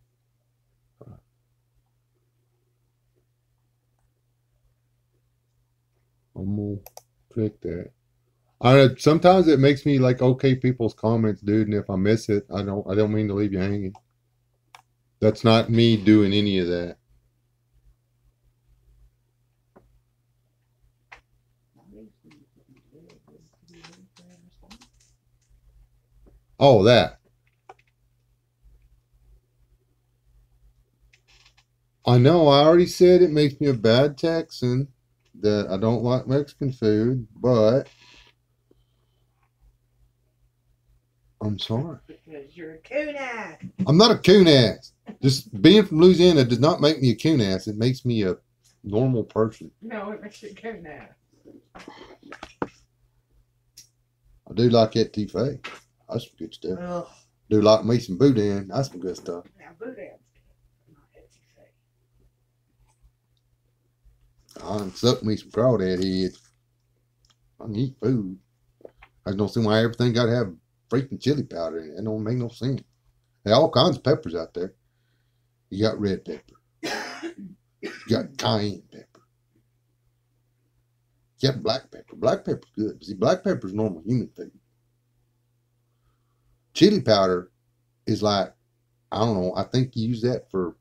I'm gonna click that. Sometimes it makes me like okay people's comments, dude, and if I miss it, I don't mean to leave you hanging. That's not me doing any of that. Oh, that. I know, I already said it makes me a bad Texan, that I don't like Mexican food, but I'm sorry. Because you're a coon ass. I'm not a coon ass. Just being from Louisiana does not make me a coon ass. It makes me a normal person. No, it makes you a coon ass. I do like that T-Fay. That's some good stuff. Ugh. Do like me some boudin. That's some good stuff. Now, boudin's not heavy. I done suck me some crawdad heads. I can eat food. I don't see why everything got to have freaking chili powder in it. It don't make no sense. There are all kinds of peppers out there. You got red pepper. You got cayenne pepper. You got black pepper. Black pepper's good. See, black pepper's normal human food. Chili powder is like, I don't know, I think you use that for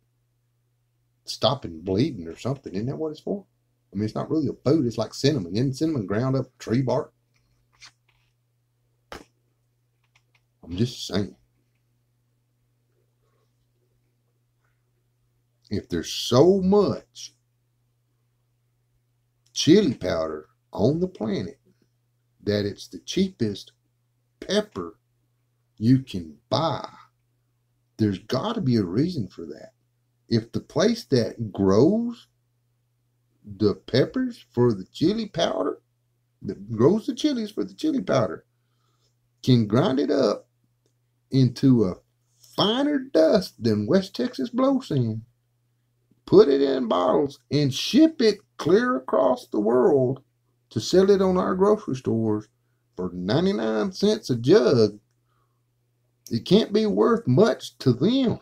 stopping bleeding or something. Isn't that what it's for? I mean, it's not really a food. It's like cinnamon. Isn't cinnamon ground up tree bark? I'm just saying. If there's so much chili powder on the planet that it's the cheapest pepper you can buy, there's got to be a reason for that. If the place that grows the peppers for the chili powder, that grows the chilies for the chili powder, can grind it up into a finer dust than West Texas blow sand, put it in bottles, and ship it clear across the world to sell it on our grocery stores for 99 cents a jug, it can't be worth much to them.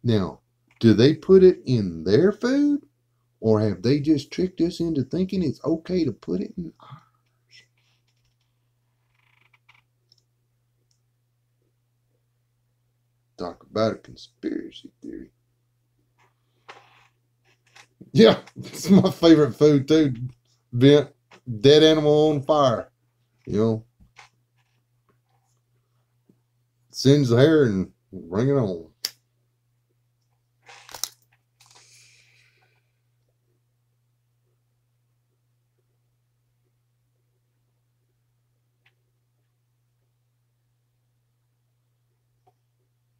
Now, do they put it in their food, or have they just tricked us into thinking it's okay to put it in ours? Talk about a conspiracy theory. Yeah, it's my favorite food too. Dead animal on fire. You know, singe the hair and bring it on.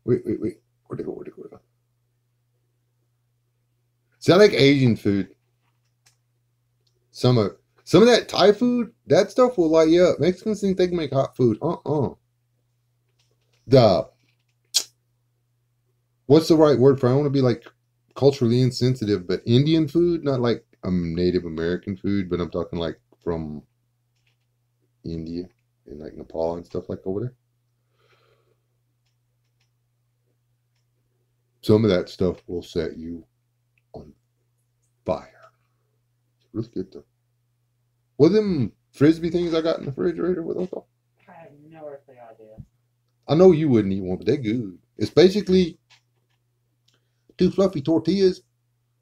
Wait. Where'd it go? See, I like Asian food. Some of that Thai food, that stuff will light you up. Mexicans think they can make hot food. The What's the right word for it? I want to be like culturally insensitive, but Indian food, not like Native American food, but I'm talking like from India and like Nepal and stuff like over there. Some of that stuff will set you on fire. It's really good though. What them frisbee things I got in the refrigerator? What those called? I have no earthly idea. I know you wouldn't eat one, but they're good. It's basically two fluffy tortillas.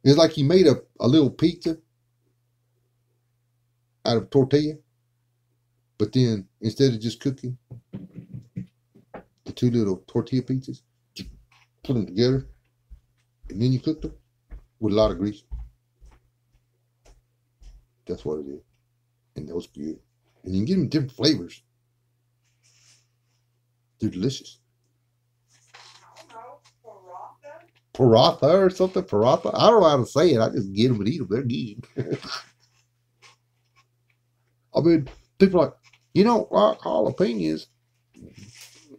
It's like you made a little pizza out of tortilla, but then instead of just cooking the two little tortilla pizzas, you put them together and then you cook them with a lot of grease. That's what it is. And those good. And you can get them different flavors. They're delicious. Paratha or something? Paratha? I don't know how to say it. I just get them and eat them. They're good. I mean, people are like, you don't like jalapenos?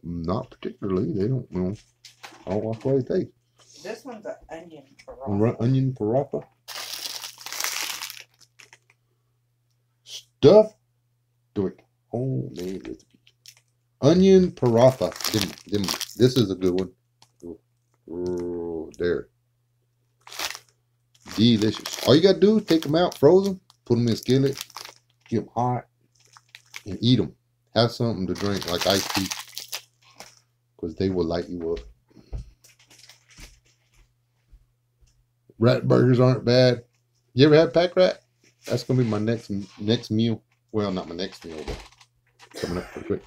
Not particularly. They don't, you know, I don't like the way they taste. This one's an onion paratha. Onion paratha. Stuffed with homemade recipe. Onion paratha. This is a good one. Oh, there. Delicious. All you gotta do is take them out, froze them, put them in a skillet, get them hot, and eat them. Have something to drink like iced tea, because they will light you up. Rat burgers aren't bad. You ever had pack rat? That's gonna be my next meal. Well, not my next meal, but coming up pretty quick.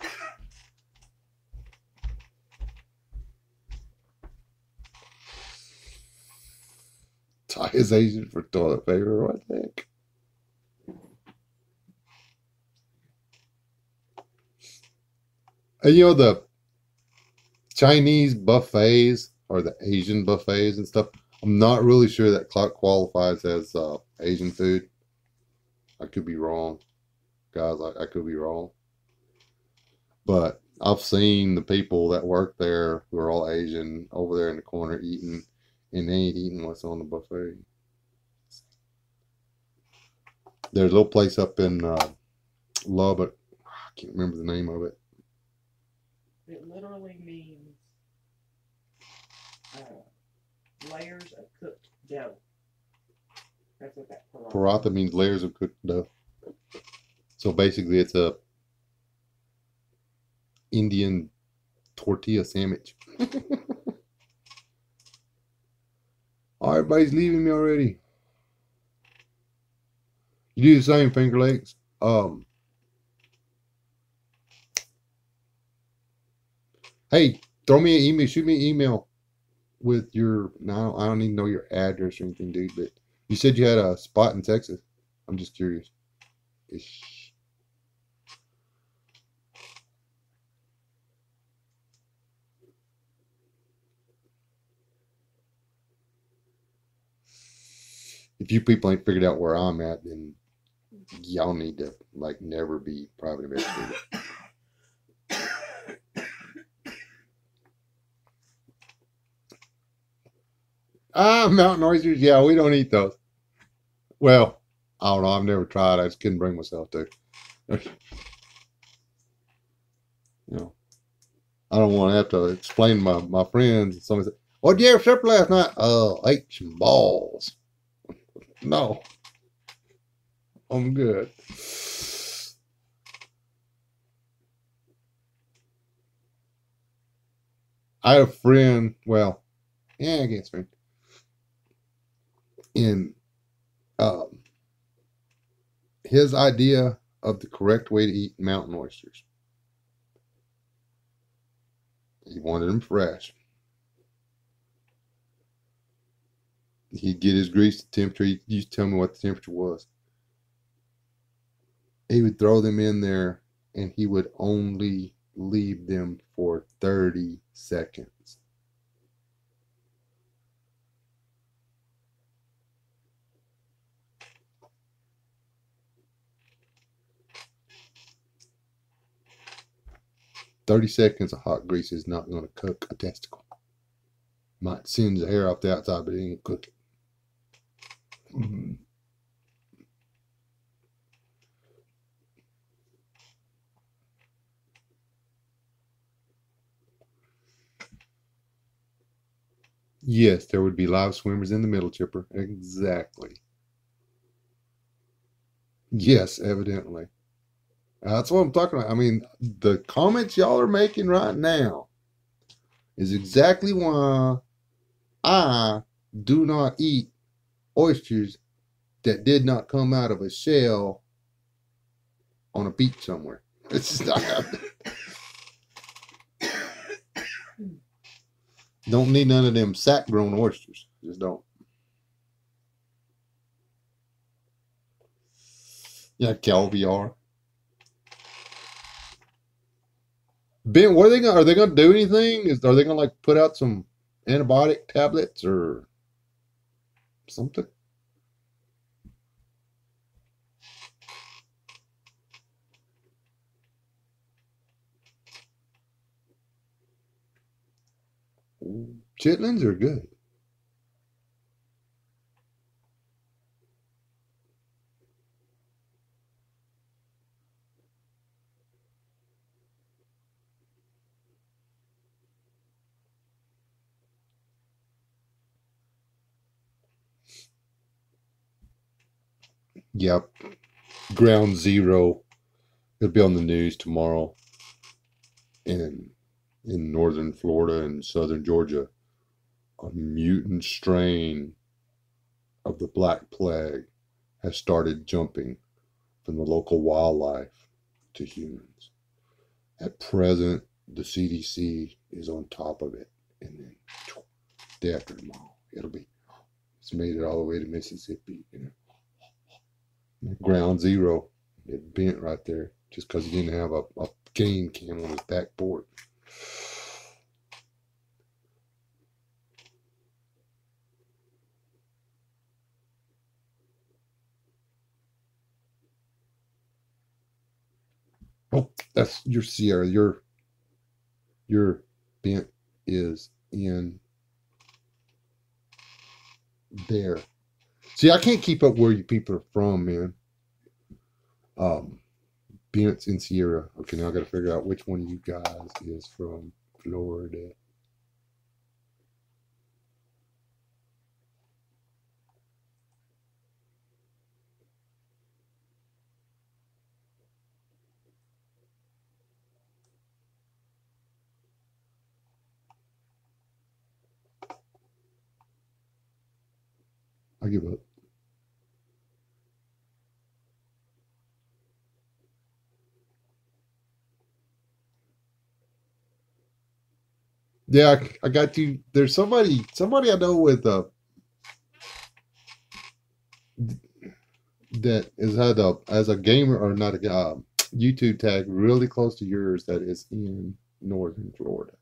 Thai is Asian for toilet paper. What the heck? And you know the Chinese buffets or the Asian buffets and stuff. I'm not really sure that qualifies as Asian food. I could be wrong, guys. I could be wrong. But I've seen the people that work there who are all Asian over there in the corner eating, and they ain't eating what's on the buffet. There's a little place up in Lubbock. I can't remember the name of it. It literally means layers of cooked dough. That's what that paratha. Paratha means layers of cooked dough. So basically, it's a Indian tortilla sandwich. Oh, everybody's leaving me already. You do the same, Finger Lakes. Hey, throw me an email. Shoot me an email with your. No, I don't even know your address or anything, dude. But you said you had a spot in Texas. I'm just curious. Ish. If you people ain't figured out where I'm at, then y'all need to like never be private investigated. Mountain oysters. Yeah, we don't eat those. Well, I don't know. I've never tried. I just couldn't bring myself to. You know, I don't want to have to explain to my friends. Somebody said, "What did you have for supper last night?" Ate some balls. No, I'm good. I had a friend. Well, yeah, I guess friend. And his idea of the correct way to eat mountain oysters. He wanted them fresh. He'd get his grease to temperature. He used to tell me what the temperature was. He would throw them in there and he would only leave them for 30 seconds. "30 seconds of hot grease is not going to cook a testicle. Might singe the hair off the outside, but it ain't cook it." Mm-hmm. Yes, there would be live swimmers in the middle, Chipper. Exactly. Yes, evidently. That's what I'm talking about. I mean, the comments y'all are making right now is exactly why I do not eat oysters that did not come out of a shell on a beach somewhere. It's just not happening. Don't need none of them sack grown oysters. Just don't. Yeah, caviar. Ben, what are they gonna? Are they gonna do anything? Are they gonna like put out some antibiotic tablets or something? Chitlins are good. Yep. Ground Zero. It'll be on the news tomorrow in northern Florida and southern Georgia. A mutant strain of the Black Plague has started jumping from the local wildlife to humans. At present, the CDC is on top of it, and then day after tomorrow, it's made it all the way to Mississippi. Ground Zero, it bent right there just because he didn't have a game cam on his back porch. Oh, that's your Sierra. Your bent is in there. See, I can't keep up where you people are from, man. Um, Bent's in Sierra. Okay, now I got to figure out which one of you guys is from Florida. I give up. Yeah, I got you. There's somebody I know with that has had a as a gamer or not a YouTube tag really close to yours that is in northern Florida.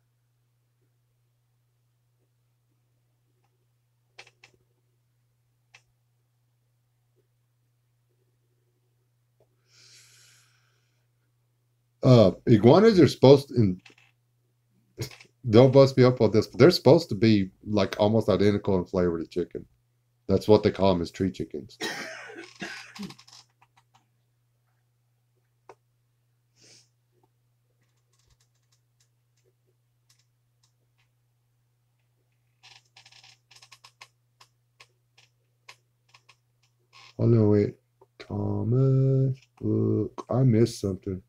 Iguanas are supposed to, and they'll bust me up on this, but they're supposed to be like almost identical in flavor to chicken. That's what they call them as tree chickens. Oh no, wait, Thomas, look, I missed something.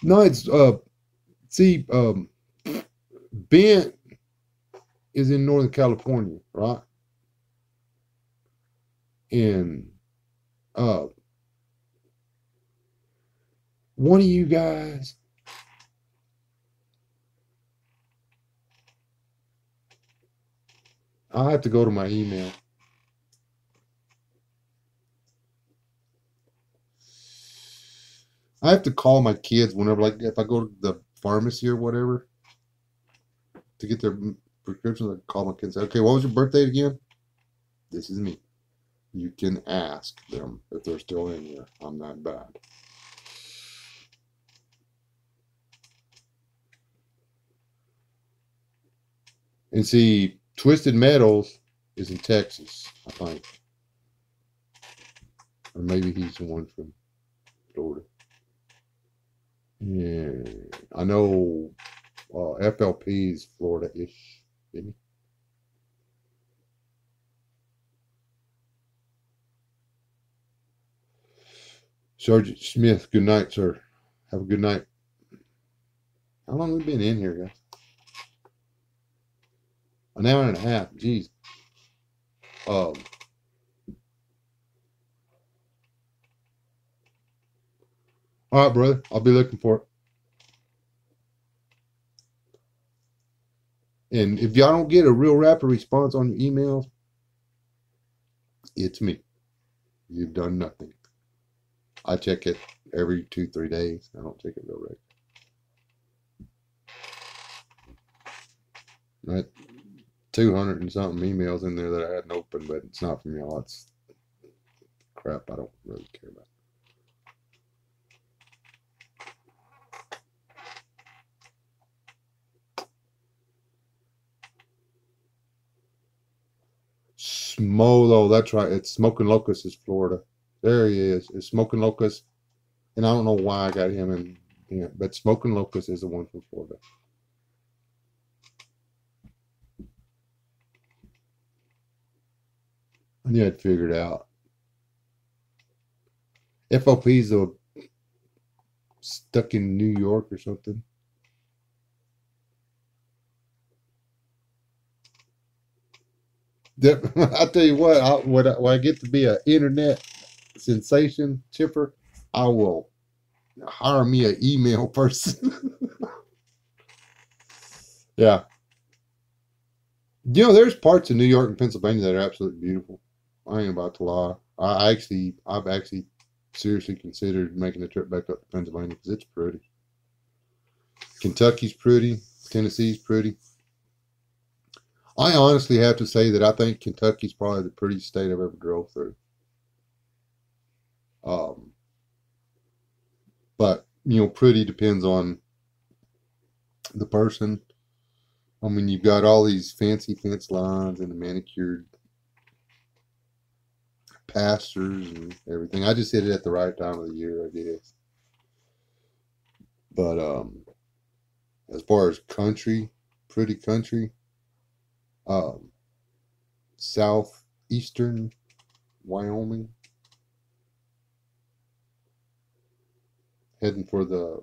No, it's see, Bent is in Northern California, right? And uh, one of you guys, I have to go to my email. I have to call my kids whenever, like, if I go to the pharmacy or whatever to get their prescriptions. I call my kids. And say, okay, what was your birthday again? This is me. You can ask them if they're still in here. I'm not bad. And see, Twisted Metals is in Texas, I think. Or maybe he's the one from Florida. Yeah, I know FLP is Florida-ish, isn't he? Sergeant Smith, good night, sir. Have a good night. How long have we been in here, guys? An hour and a half. Jeez. Um, all right, brother. I'll be looking for it. And if y'all don't get a real rapid response on your emails, it's me. You've done nothing. I check it every 2-3 days. I don't check it real regular. Right? 200 and something emails in there that I hadn't opened, but it's not from y'all. It's crap I don't really care about. Smolo, that's right. It's Smoking Locust is Florida. There he is. It's Smoking Locust. And I don't know why I got him in, but Smoking Locust is the one from Florida. I knew I'd figured out. FOP's stuck in New York or something. I'll tell you what, when I get to be an internet sensation chipper, I will hire me an email person. Yeah. There's parts of New York and Pennsylvania that are absolutely beautiful. I ain't about to lie. I've actually seriously considered making a trip back up to Pennsylvania because it's pretty. Kentucky's pretty. Tennessee's pretty. I honestly have to say that I think Kentucky's probably the prettiest state I've ever drove through. Um, but pretty depends on the person. I mean, you've got all these fancy fence lines and the manicured pastures and everything. I just hit it at the right time of the year, I guess. But as far as country, pretty country, um, southeastern Wyoming, heading for the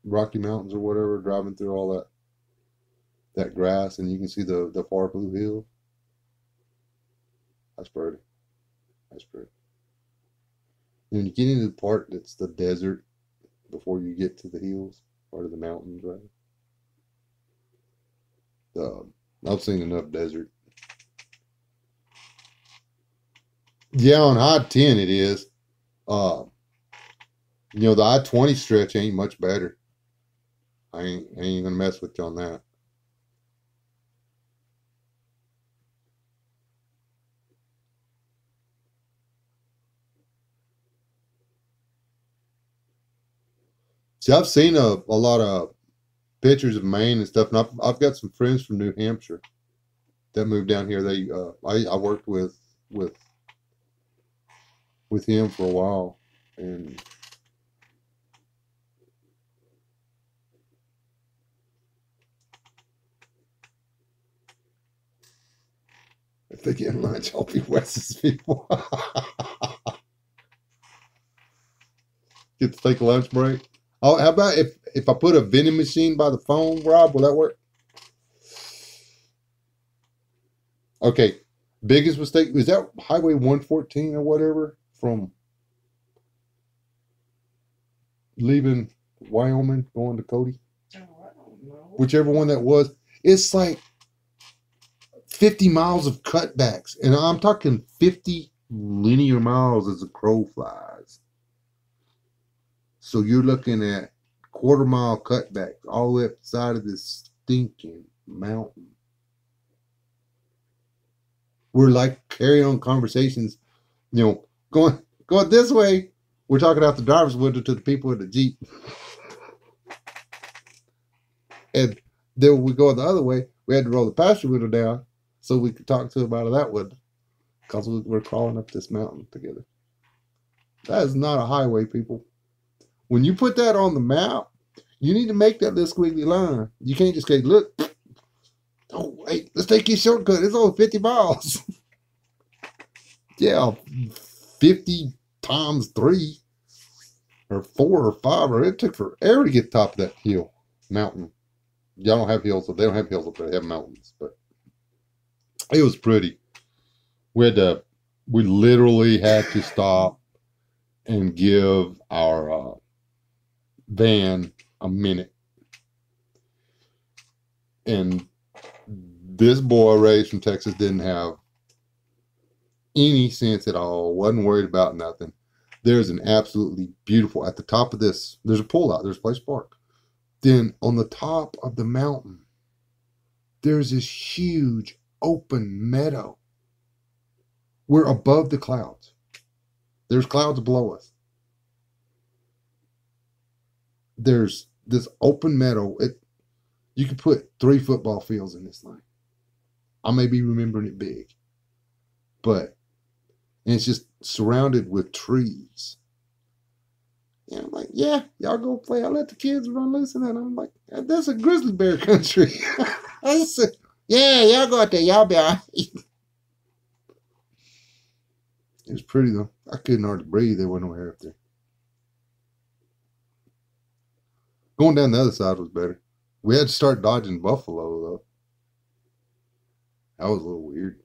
Rocky Mountains or whatever, driving through all that grass, and you can see the far blue hills. That's pretty. That's pretty. And when you get into the part that's the desert before you get to the hills, part of the mountains, right? I've seen enough desert. Yeah, on I-10 it is. Uh, the I-20 stretch ain't much better. I ain't gonna mess with you on that. See, I've seen a lot of pictures of Maine and stuff, and I've got some friends from New Hampshire that moved down here. I worked with him for a while, and if they get lunch, I'll be Wes's people. Get to take a lunch break. Oh, how about if I put a vending machine by the phone, Rob? Will that work? Okay. Biggest mistake is that Highway 114 or whatever from leaving Wyoming going to Cody. Oh, I don't know. Whichever one that was. It's like 50 miles of cutbacks, and I'm talking 50 linear miles as a crow flies. So you're looking at quarter-mile cutbacks all the way up the side of this stinking mountain. We're like carrying on conversations, going this way. We're talking out the driver's window to the people in the Jeep. And Then when we go the other way, we had to roll the passenger window down so we could talk to him out of that window because we're crawling up this mountain together. That is not a highway, people. When you put that on the map, you need to make that little squiggly line. You can't just say, look, oh, wait, let's take your shortcut. It's only 50 miles. Yeah, 50 times 3 or 4 or 5, or it took forever to get to the top of that hill, mountain. Y'all don't have hills, they don't have hills up there, they have mountains, but it was pretty. We literally had to stop and give our van a minute. And this boy raised from Texas didn't have any sense at all, wasn't worried about nothing. There's an absolutely beautiful, at the top of this, there's a pool out, there's a place to park. Then on the top of the mountain, there's this huge open meadow. We're above the clouds. There's clouds below us. There's this open meadow. You could put 3 football fields in this thing. I may be remembering it big, but and it's just surrounded with trees. And I'm like, yeah, y'all go play. I let the kids run loose in that. I'm like, that's a grizzly bear country. I said, yeah, y'all go out there. Y'all be all right. It was pretty though. I couldn't hardly breathe. There wasn't no hair up there. Going down the other side was better. We had to start dodging buffalo though. That was a little weird.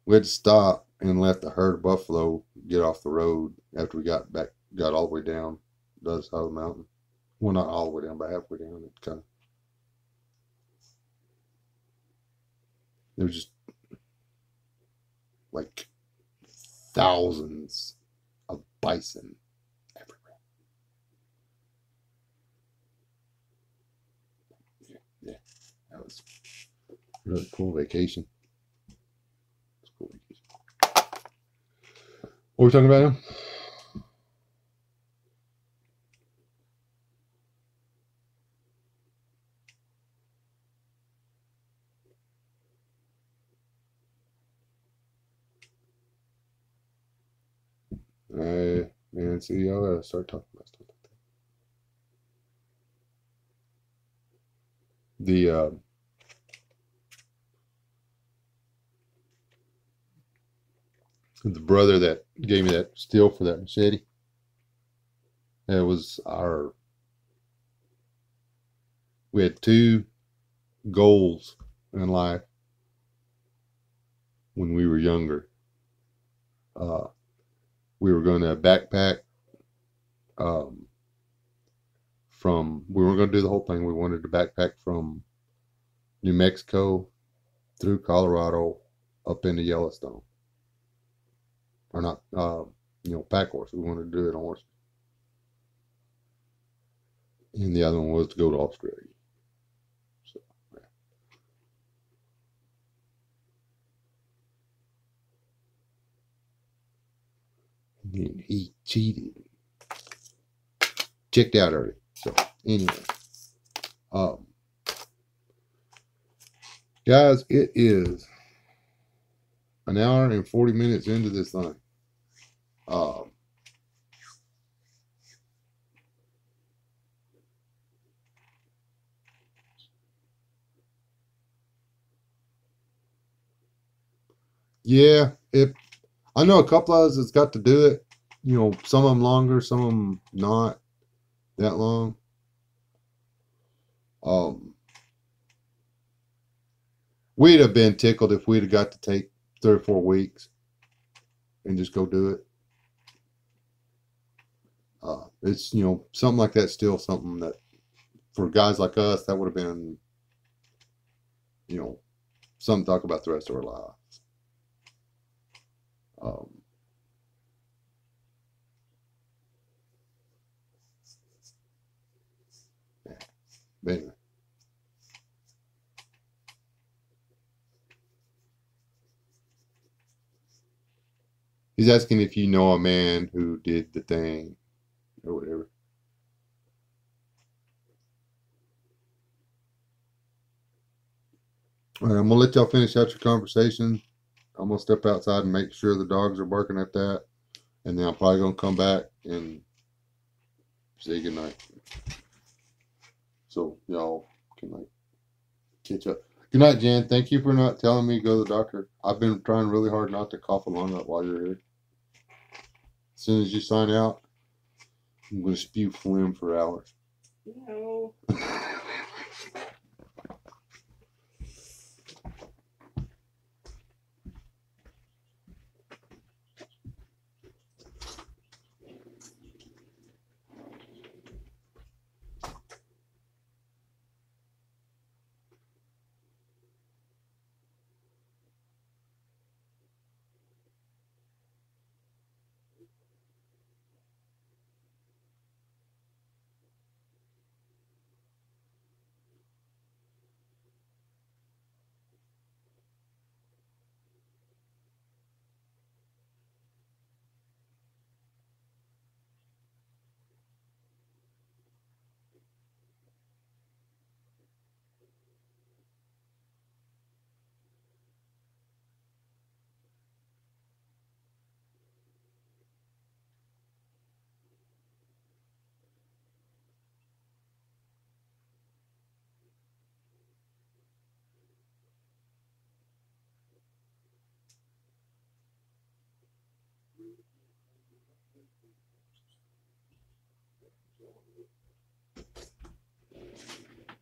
We had to stop and let the herd of buffalo get off the road after we got all the way down the other side of the mountain. Well, not all the way down, but halfway down. It kind of, there was just like thousands of bison everywhere. Yeah, that was a really cool vacation. Cool vacation. What are we talking about now? Man, see, y'all gotta start talking about stuff like that. The brother that gave me that steel for that machete, it was we had 2 goals in life when we were younger. We were going to backpack we weren't going to do the whole thing. We wanted to backpack from New Mexico through Colorado up into Yellowstone. Or not, pack horse. We wanted to do it on horse. And the other one was to go to Australia. So, yeah. And then he cheated. Checked out early. So, anyway. Guys, it is an hour and 40 minutes into this thing. Yeah, I know a couple of us that's got to do it. Some of them longer, some of them not that long. We'd have been tickled if we'd have got to take 3 or 4 weeks and just go do it. It's something like that's still something that for guys like us that would have been something to talk about the rest of our lives. Yeah. But anyway. He's asking if you know a man who did the thing or whatever. All right, I'm gonna let y'all finish out your conversation. I'm gonna step outside and make sure the dogs are barking at that, and then I'm probably gonna come back and say goodnight. So y'all can like catch up. Good night, Jan. Thank you for not telling me to go to the doctor. I've been trying really hard not to cough a lung up while you're here. As soon as you sign out, I'm gonna spew phlegm for hours. No.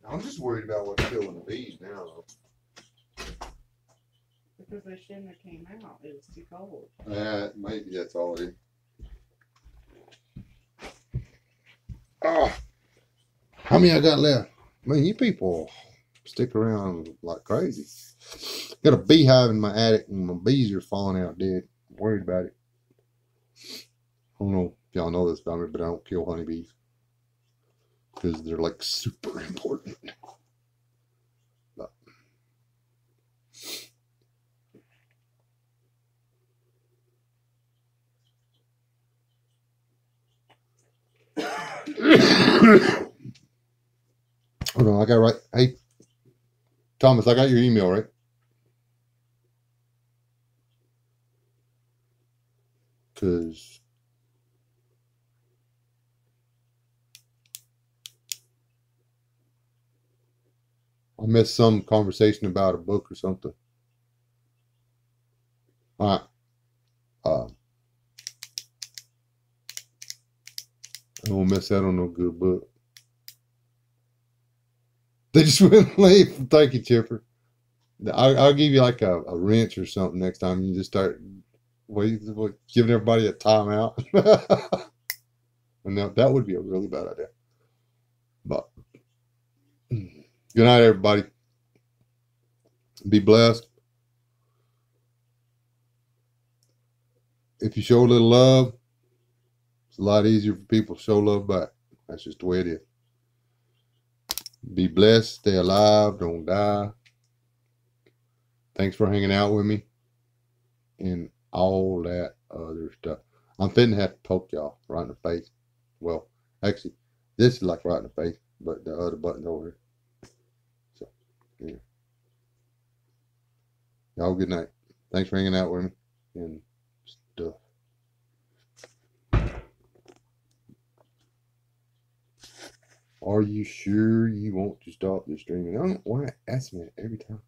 I'm just worried about what's killing the bees now, though. Because they shouldn't have came out. It was too cold. Maybe that's all it is. Oh, how many I got left? Man, you people stick around like crazy. Got a beehive in my attic and my bees are falling out dead. I'm worried about it. I don't know if y'all know this about me, but I don't kill honeybees because they're like super important. But hold on, I got right. Hey, Thomas, I got your email, right? Because I missed some conversation about a book or something. All right. I don't miss out on no good book. They just wouldn't leave. Thank you, Chipper. I'll give you like a wrench or something next time. You just start giving everybody a timeout. And that would be a really bad idea. But good night, everybody. Be blessed. If you show a little love, it's a lot easier for people to show love back. That's just the way it is. Be blessed. Stay alive. Don't die. Thanks for hanging out with me and all that other stuff. I'm finna have to poke y'all right in the face. Well, actually, this is like right in the face, but the other button's over here. So, yeah. Y'all good night. Thanks for hanging out with me and stuff. Are you sure you want to stop the streaming? I don't want to ask me every time.